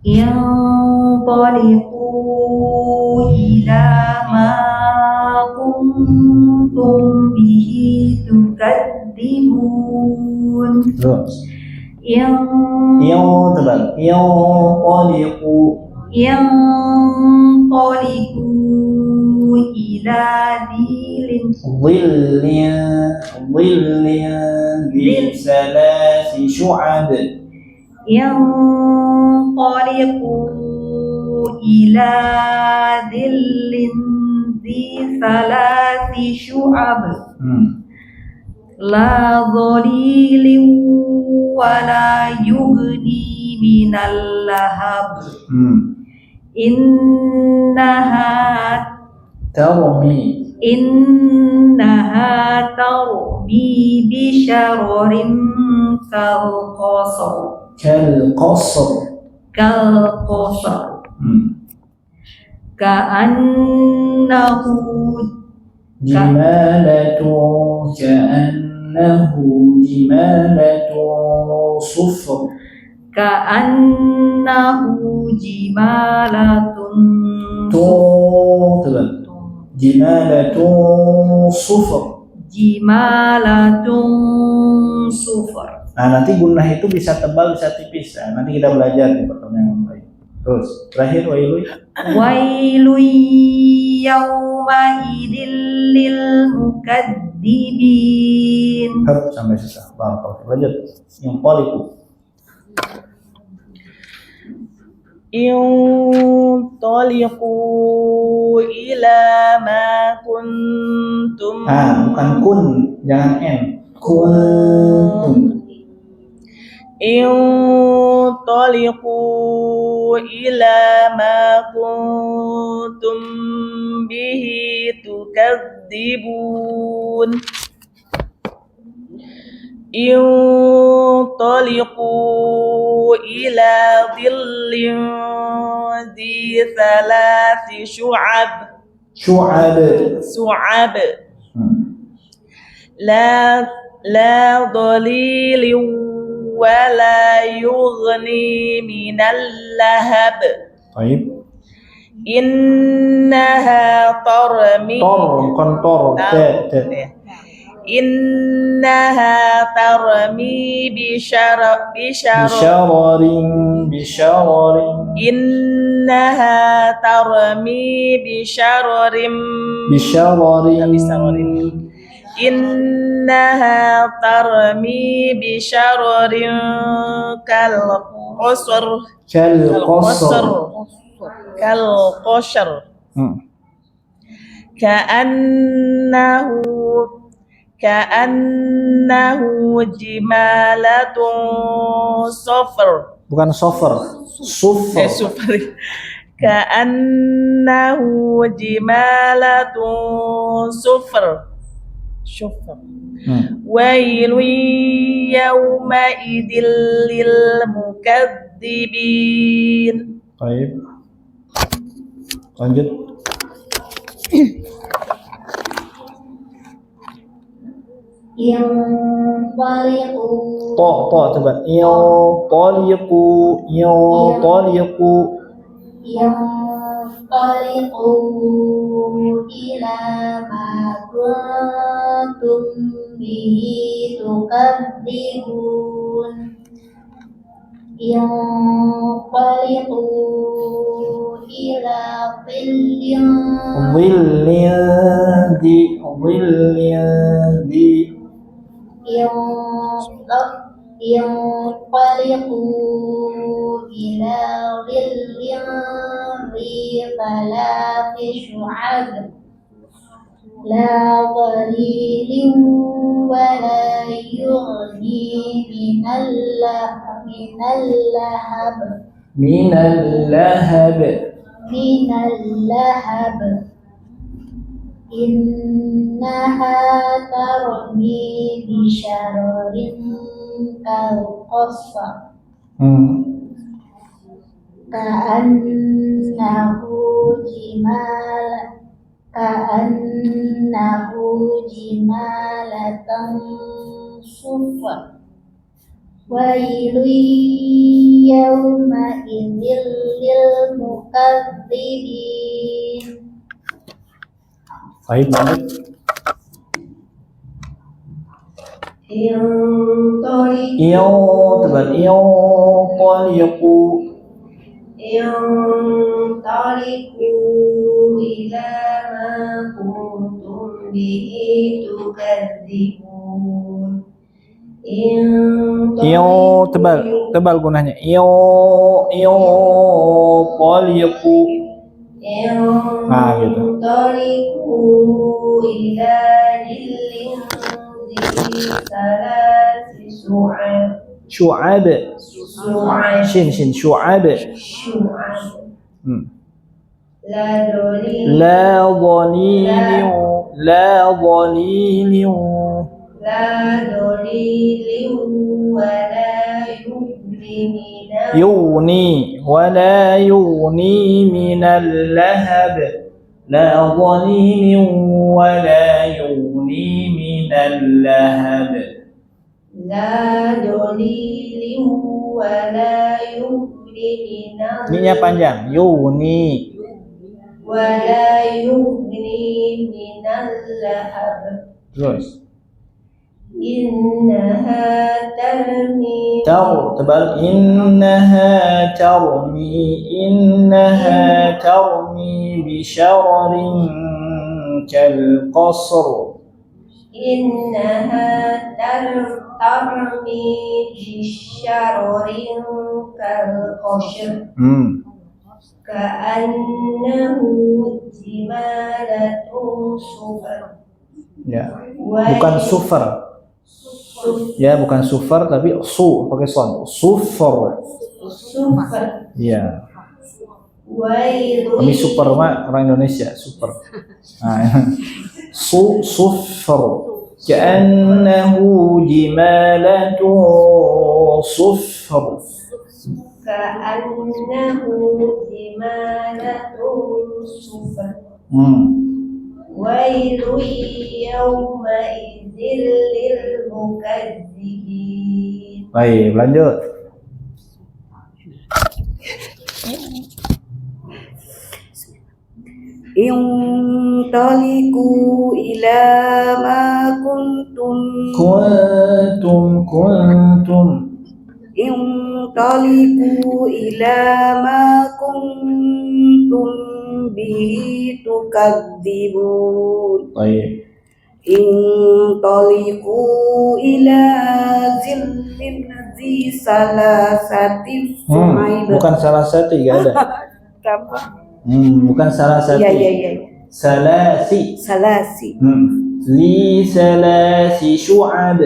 Speaker 2: Yanṭaliqu ila ma kuntum bihi tukadzibun.
Speaker 1: Terus. Tebal. Inqaliku.
Speaker 2: Yanṭaliqu ila dhilin
Speaker 1: Dhillin ذي ثلاث شعب.
Speaker 2: Yanṭaliqu ila dhillin dhi thalathi syu'ab la dhalilin wa la yughni minal lahab innaha
Speaker 1: Tarmi.
Speaker 2: tarmi bi syararin kal qasr ka'annahu
Speaker 1: jimalatu sufr.
Speaker 2: Ka'annahu jimalatun
Speaker 1: Tebal. Jimalatu sufr.
Speaker 2: Jimalatun sufar.
Speaker 1: Nah, nanti gunnah itu bisa tebal, bisa tipis. Nah, nanti kita belajar di pertemuan yang lain. Terus, terakhir wailu.
Speaker 2: Wailu yawma idzil lil mukadzibin.
Speaker 1: Hap, sampai susah. Barakallahu. Lanjut. Yang qaliku.
Speaker 3: Inṭaliqu ila ma kuntum.
Speaker 1: Bukan kun, jangan n. Kuntum.
Speaker 3: Inṭaliqu ila ma kuntum bihi tukadzibun. Inṭaliqu ila dhillin dhi thalathi syu'ab. La dhalilin wa la yughni minal lahab.
Speaker 1: Baik.
Speaker 3: Innaha tarmi.
Speaker 1: Bukan tor.
Speaker 3: Innaha tarmi
Speaker 1: Bisyararin.
Speaker 3: Innaha tarmi bisyararin Innaha tarmi bisyararin kal qasr ka'annahu jimalatun sufr.
Speaker 1: Bukan sofer. Sufr.
Speaker 3: Ka'annahu jimalatun sufr. syufar.
Speaker 1: Hmm.
Speaker 3: Wailun yawma idzil lil mukadzibin.
Speaker 1: Baik. Lanjut.
Speaker 6: Yanṭaliqu
Speaker 1: Coba. Yanṭaliqu.
Speaker 6: yanṭaliqu ila ma kuntum bihi tukadzibun. Yanṭaliqu ila dhillin
Speaker 1: Dhillin.
Speaker 6: yanṭaliqu ila dhillin dhi thalathi syu'ab la dhalilin wa la yughni minal lahab innaha tarmi bisyararin kal qasr ka'annahu jimalatan sufar. Wailun yawma idzil lil mukadzibin.
Speaker 1: Baik, lanjut. Yanṭaliqu.
Speaker 4: Yanṭaliqu ila ma kuntum bihi tukadzibun.
Speaker 1: Tebal gunanya. Yanṭaliqu. Nah, gitu.
Speaker 4: Yanṭaliqu ila dhillin dhi salasi
Speaker 1: Syu'ab. Shin syu'ab. La dhalilin wa la yughni minal lahab. La dhalilin wa la yughni minal lahab. Ininya panjang. Yughni. Terus.
Speaker 4: Innaha tarmi
Speaker 1: Tebal. Innaha tarmi bisyararin kal qasr.
Speaker 4: Innaha tarmi bisyararin kal qasr ka'annahu jimalatun sufar.
Speaker 1: Ya, bukan sufar. Ya, bukan sufar tapi pakai son. Sufar. Ya. Kami super mah orang Indonesia, super. Nah, sufar. Ka'annahu jimalatun sufar.
Speaker 4: Ka'annahu jimalatun sufar. Wailun yawma idzil lil mukadzibin.
Speaker 1: Baik, lanjut.
Speaker 4: Inṭaliqu ila ma kuntum Inṭaliqu ila ma kuntum bihi tukadzibun.
Speaker 1: Baik.
Speaker 4: Inṭaliqu ila zillin dzi salasatin su'aib.
Speaker 1: Bukan salah satu, enggak ada. Bukan salah satu.
Speaker 4: Iya.
Speaker 1: Salasi. Li salasi syu'ab.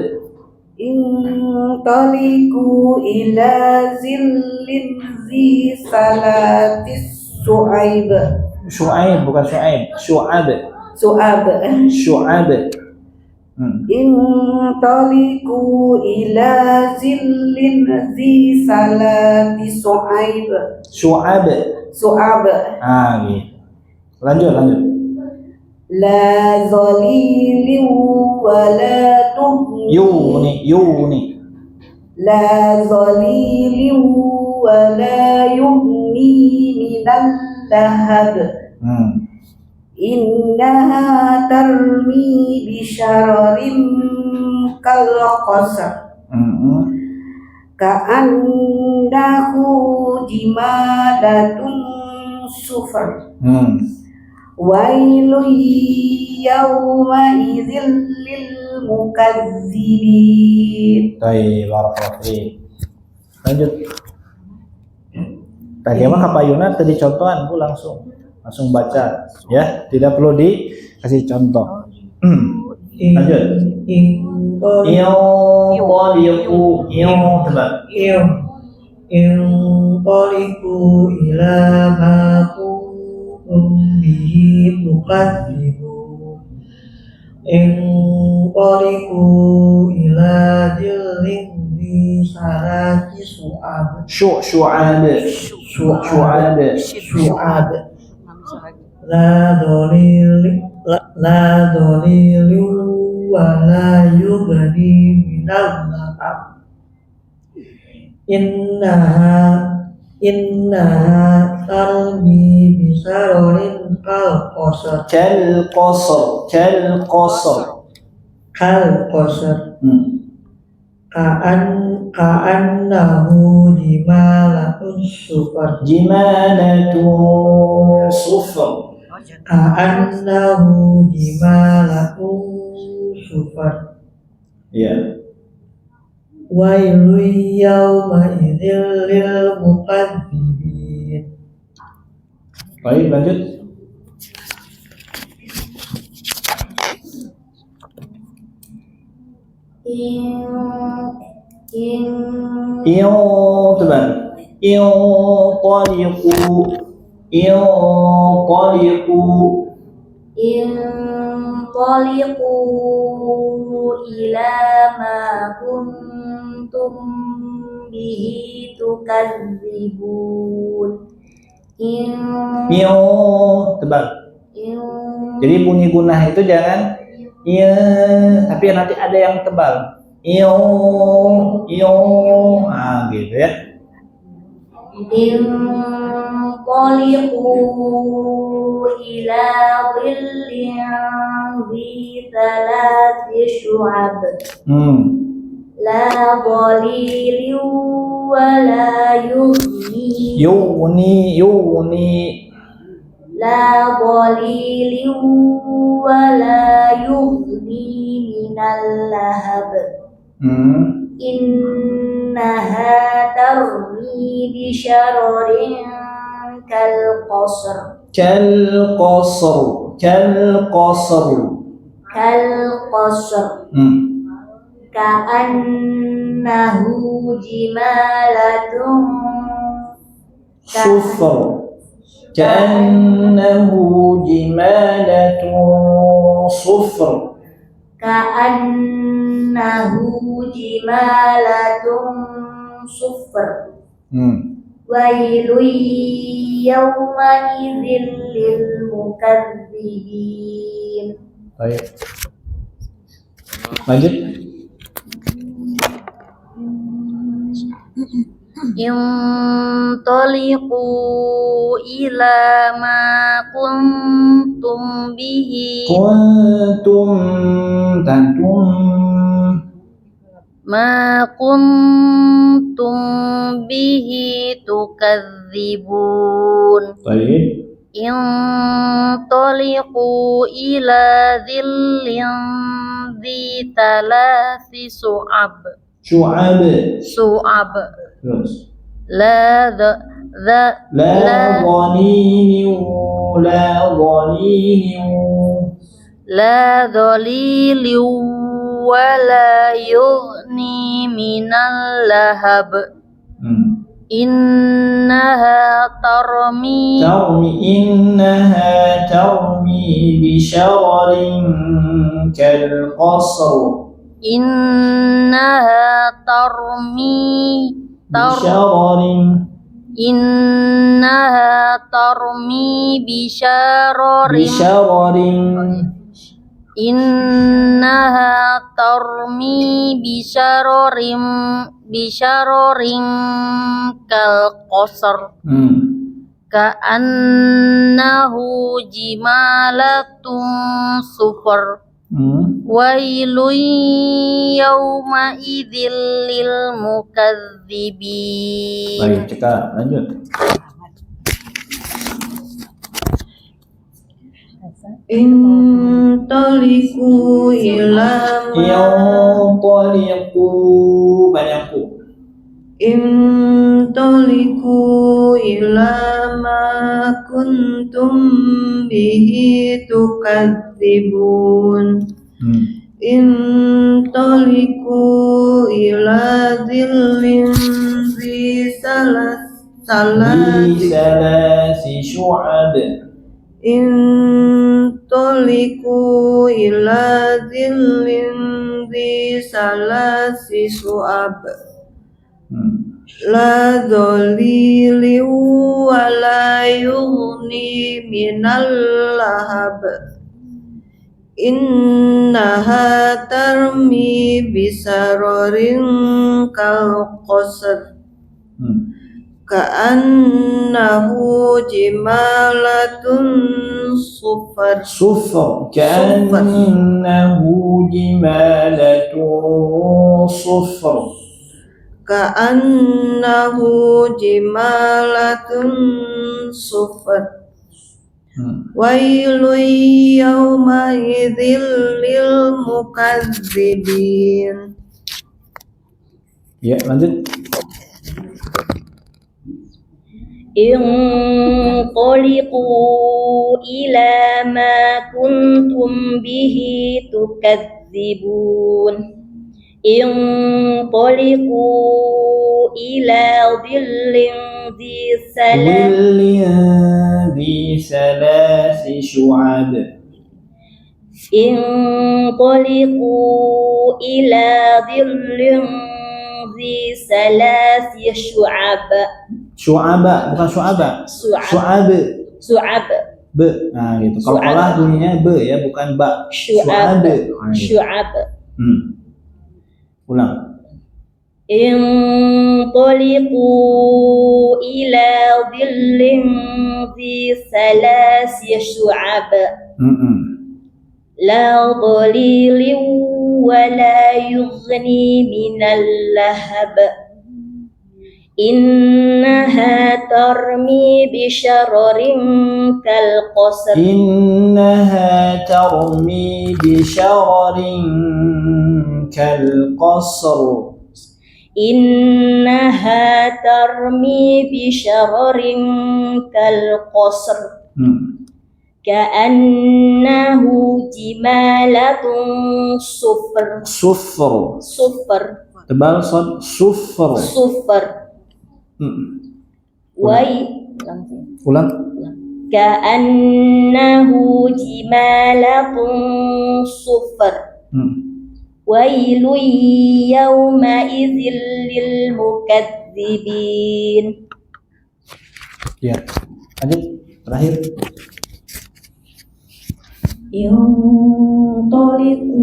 Speaker 4: Inṭaliqu ila zillin dzi salatis su'aib.
Speaker 1: Syu'aib bukan syu'aib. Syu'ab.
Speaker 4: Su'ab. Intaliku ila zillin zi salati su'aib.
Speaker 1: Syu'ab.
Speaker 4: Su'ab.
Speaker 1: Gitu. Lanjut.
Speaker 4: La zalilin wa la tuhni.
Speaker 1: Yu nih.
Speaker 4: La zalilin wa la yuhni minal lahab. Innaha tarmi bisyararin kal qasar. Ka'annahu jimalatun sufar. Wailun yawma idzil lil mukadzibin.
Speaker 1: Baik, barakallahu fiik. Lanjut. Bagaimana kapayuna tadi contohan Bu langsung baca ya, tidak perlu dikasih contoh. Lanjut.
Speaker 7: Inqaliqu ila ma kuntum bihi tukadzibun. Inqaliqu ila jillin di sarati su'ab.
Speaker 1: Syu'ab.
Speaker 7: La dolili wa la yubni minal lahab. Innaha tarmi bisarorin kal qasar. Ka'annahu jimalatun sufar. Ka'annahu jimalatun sufar.
Speaker 1: Ya.
Speaker 7: Wailu yawma idzil lil mukadzibin.
Speaker 1: Baik, lanjut.
Speaker 6: Intaliqu ila ma kuntum bihi tukadzibun.
Speaker 1: Jadi bunyi gunah itu jangan tapi nanti ada yang tebal. Gitu ya.
Speaker 6: Intaliqu ila dhillin dhi thalathi syu'ab. La dhalilin wa la yughni. La dhalilin wa la yughni minal lahab. Innaha tarmi bisyararin kal qasr. Ka'annahu jimalatun
Speaker 1: Sufar.
Speaker 6: Ka'annahu jimalatun sufr. Wailun yawma idzil lil mukadzibin.
Speaker 1: Baik. Lanjut.
Speaker 6: Intaliqu ila ma kuntum bihi tukadzibun.
Speaker 1: Baik.
Speaker 6: Intaliqu ila dhillin dhi thalathi
Speaker 1: Syu'ab.
Speaker 6: Terus.
Speaker 1: La
Speaker 6: dhalilin wa la yughni minal lahab. Innaha tarmi
Speaker 1: innaha tarmi bisyararin kalqasr.
Speaker 6: Innaha tarmi
Speaker 1: Bisyararin
Speaker 6: Innaha tarmi bisyararin Innaha tarmi bisyararin kal qasr ka'annahu jimalatun sufar wailun yawma idzil lil mukadzibin.
Speaker 1: Baik, cekap, lanjut.
Speaker 2: Intaliku ila
Speaker 1: Yantaliqu, banyak ku.
Speaker 2: Intaliku ila ma kuntum bihi tukadzibun. Intaliku ila dhillin zi
Speaker 1: Salasi syu'ab.
Speaker 2: Intaliku ila dhillin zi salasi su'ab. La dhalili wa la yughni minal lahab. Innaha tarmi bisarorin kal qasr ka'annahu jimalatun sufar.
Speaker 1: Ka'annahu jimalatun sufr.
Speaker 2: Ka'annahu jimalatun sufar. Wailun yawma idzil lil mukadzibin.
Speaker 1: Ya, lanjut.
Speaker 5: Inqaliqu ila ma kuntum bihi tukadzibun. Inqaliqu ila dhillin
Speaker 1: ذي ثلاث شعب.
Speaker 5: Inqaliqu ila dhillin zi salasi syu'ab.
Speaker 1: Syu'aba, bukan syu'aba. Syu'ab.
Speaker 5: Syu'ab.
Speaker 1: Be. Nah, gitu. Kalau qalah bunyinya be ya, bukan ba.
Speaker 5: Syu'ab.
Speaker 1: Nah, gitu.
Speaker 5: Syu'ab.
Speaker 1: Ulang.
Speaker 5: Inqaliqu ila dhillin zi salasi syu'ab. La dhalilin wa la yughni minal lahab. Innaha tarmi bisyararin kal qasr.
Speaker 1: Innaha tarmi bisyararin kal qasr.
Speaker 5: Innaha tarmi bisyararin kal qasr ka'annahu jimalatun sufr.
Speaker 1: Tebal sod sufr. Ulang.
Speaker 5: Ka'annahu jimalatun sufr. Wailun yawma idzil lil mukadzibin.
Speaker 1: Ya, lanjut terakhir.
Speaker 5: Inqaliqu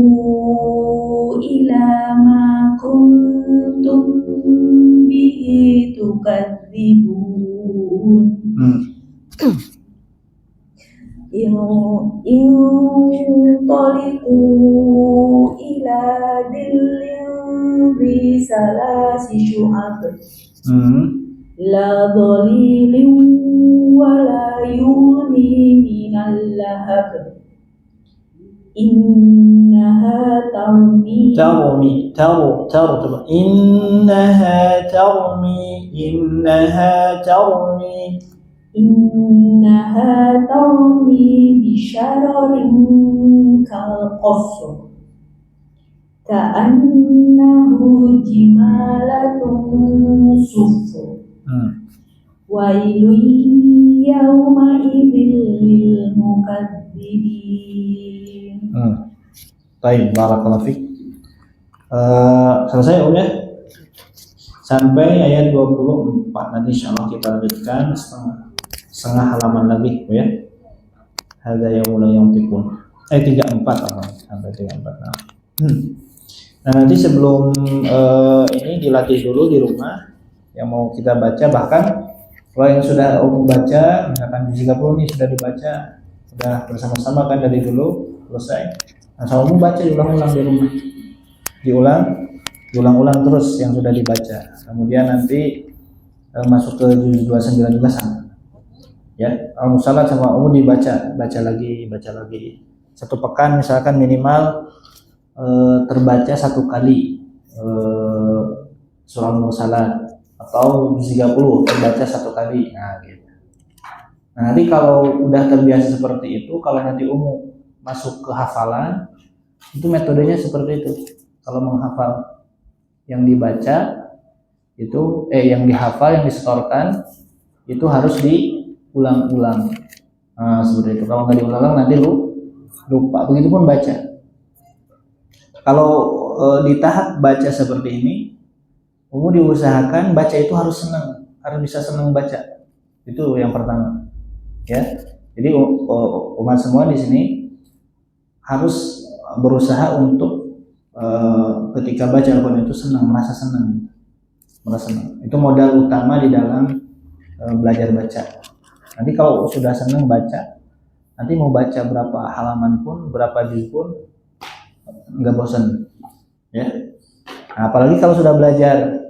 Speaker 5: ila ma kuntum bihi tukadzibun. Inqaliqu ila dhillin zi salasi syu'ab. La dhalilin wa la yughni minal lahab. Innaha tarmi bisyararin kal qasr ka'annahu jimalatun sufr. Wailun yawmaidzil lil mukadzibin.
Speaker 1: Baik, barakallahu fik. Selesai ya? Sampai ayat 24. Nanti insyaallah kita lanjutkan setengah halaman lagi ya. Hadza yaumul yantiqun. 34 sampai 34. Nah, nanti sebelum ini dilatih dulu di rumah yang mau kita baca, bahkan kalau yang sudah umum baca, misalkan di 30 ini sudah dibaca, sudah bersama-sama kan dari dulu selesai. Nah, sama umum baca diulang-ulang di rumah. Diulang-ulang terus yang sudah dibaca. Kemudian nanti masuk ke juz 29 juga sama. Ya, al-musalat sama umum baca lagi. Satu pekan misalkan minimal terbaca 1 kali surah al-musalat, atau 30 terbaca 1 kali. Nah, gitu. Nah, nanti kalau udah terbiasa seperti itu, kalau nanti umum masuk ke hafalan, itu metodenya seperti itu. Kalau menghafal yang dibaca itu yang dihafal, yang disetorkan itu harus diulang-ulang. Nah, seperti itu. Kalau nggak diulang nanti lupa. Begitupun baca. Kalau di tahap baca seperti ini, umum diusahakan baca itu harus senang, harus bisa senang baca. Itu yang pertama. Ya. Jadi umat semua di sini harus berusaha untuk ketika baca Al-Quran itu merasa senang. Itu modal utama di dalam belajar baca. Nanti kalau sudah senang baca, nanti mau baca berapa halaman pun, berapa juz pun nggak bosan, ya. Nah, apalagi kalau sudah belajar,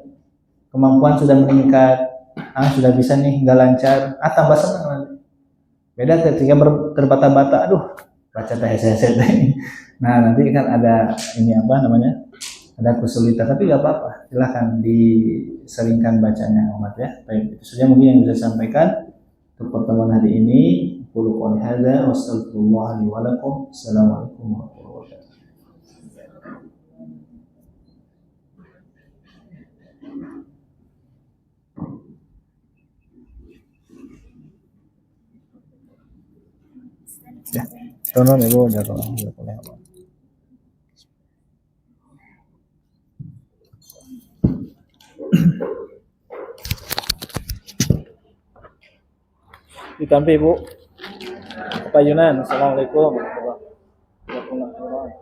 Speaker 1: kemampuan sudah meningkat, sudah bisa nih, nggak lancar, tambah senang nanti. Beda ketika terbata-bata, aduh, baca hehehe. Nah, nanti kan ada ini ada kesulitan, tapi nggak apa-apa, silahkan diseringkan bacanya umat ya. Baik, itu saja mungkin yang bisa saya sampaikan untuk pertemuan hari ini. Qul qouli hadza wa astaghfirullah li wa lakum. Assalamualaikum warahmatullahi wabarakatuh. Ya, tonton ibu udah boleh. Ditampi Bu. Pak Yunan, assalamualaikum warahmatullahi wabarakatuh.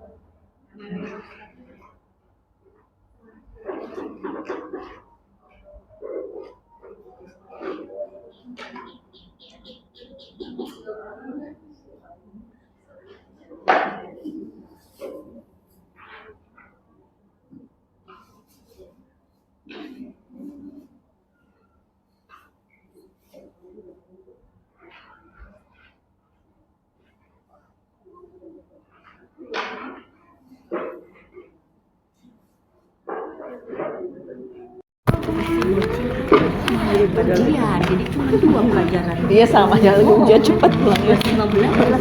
Speaker 5: Jadi cuma 2 pelajaran.
Speaker 3: Iya sama aja, dia cepat pulang ya. 15.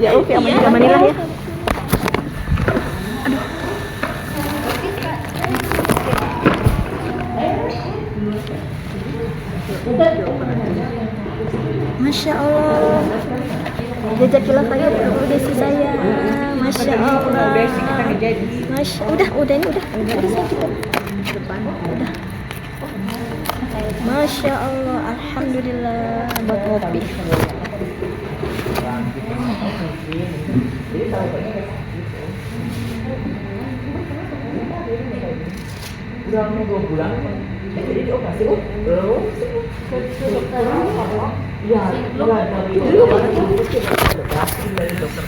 Speaker 3: Ya oke, amanilah ya.
Speaker 8: Masya Allah. Jazakillah khair Bu Desi saya. Masya Allah. Udah ini udah saya cukup. Udah. Masya Allah, alhamdulillah buat kopi.
Speaker 7: Udah mau 2 bulan. Jadi dioperasi belum? Iya, dari dokter.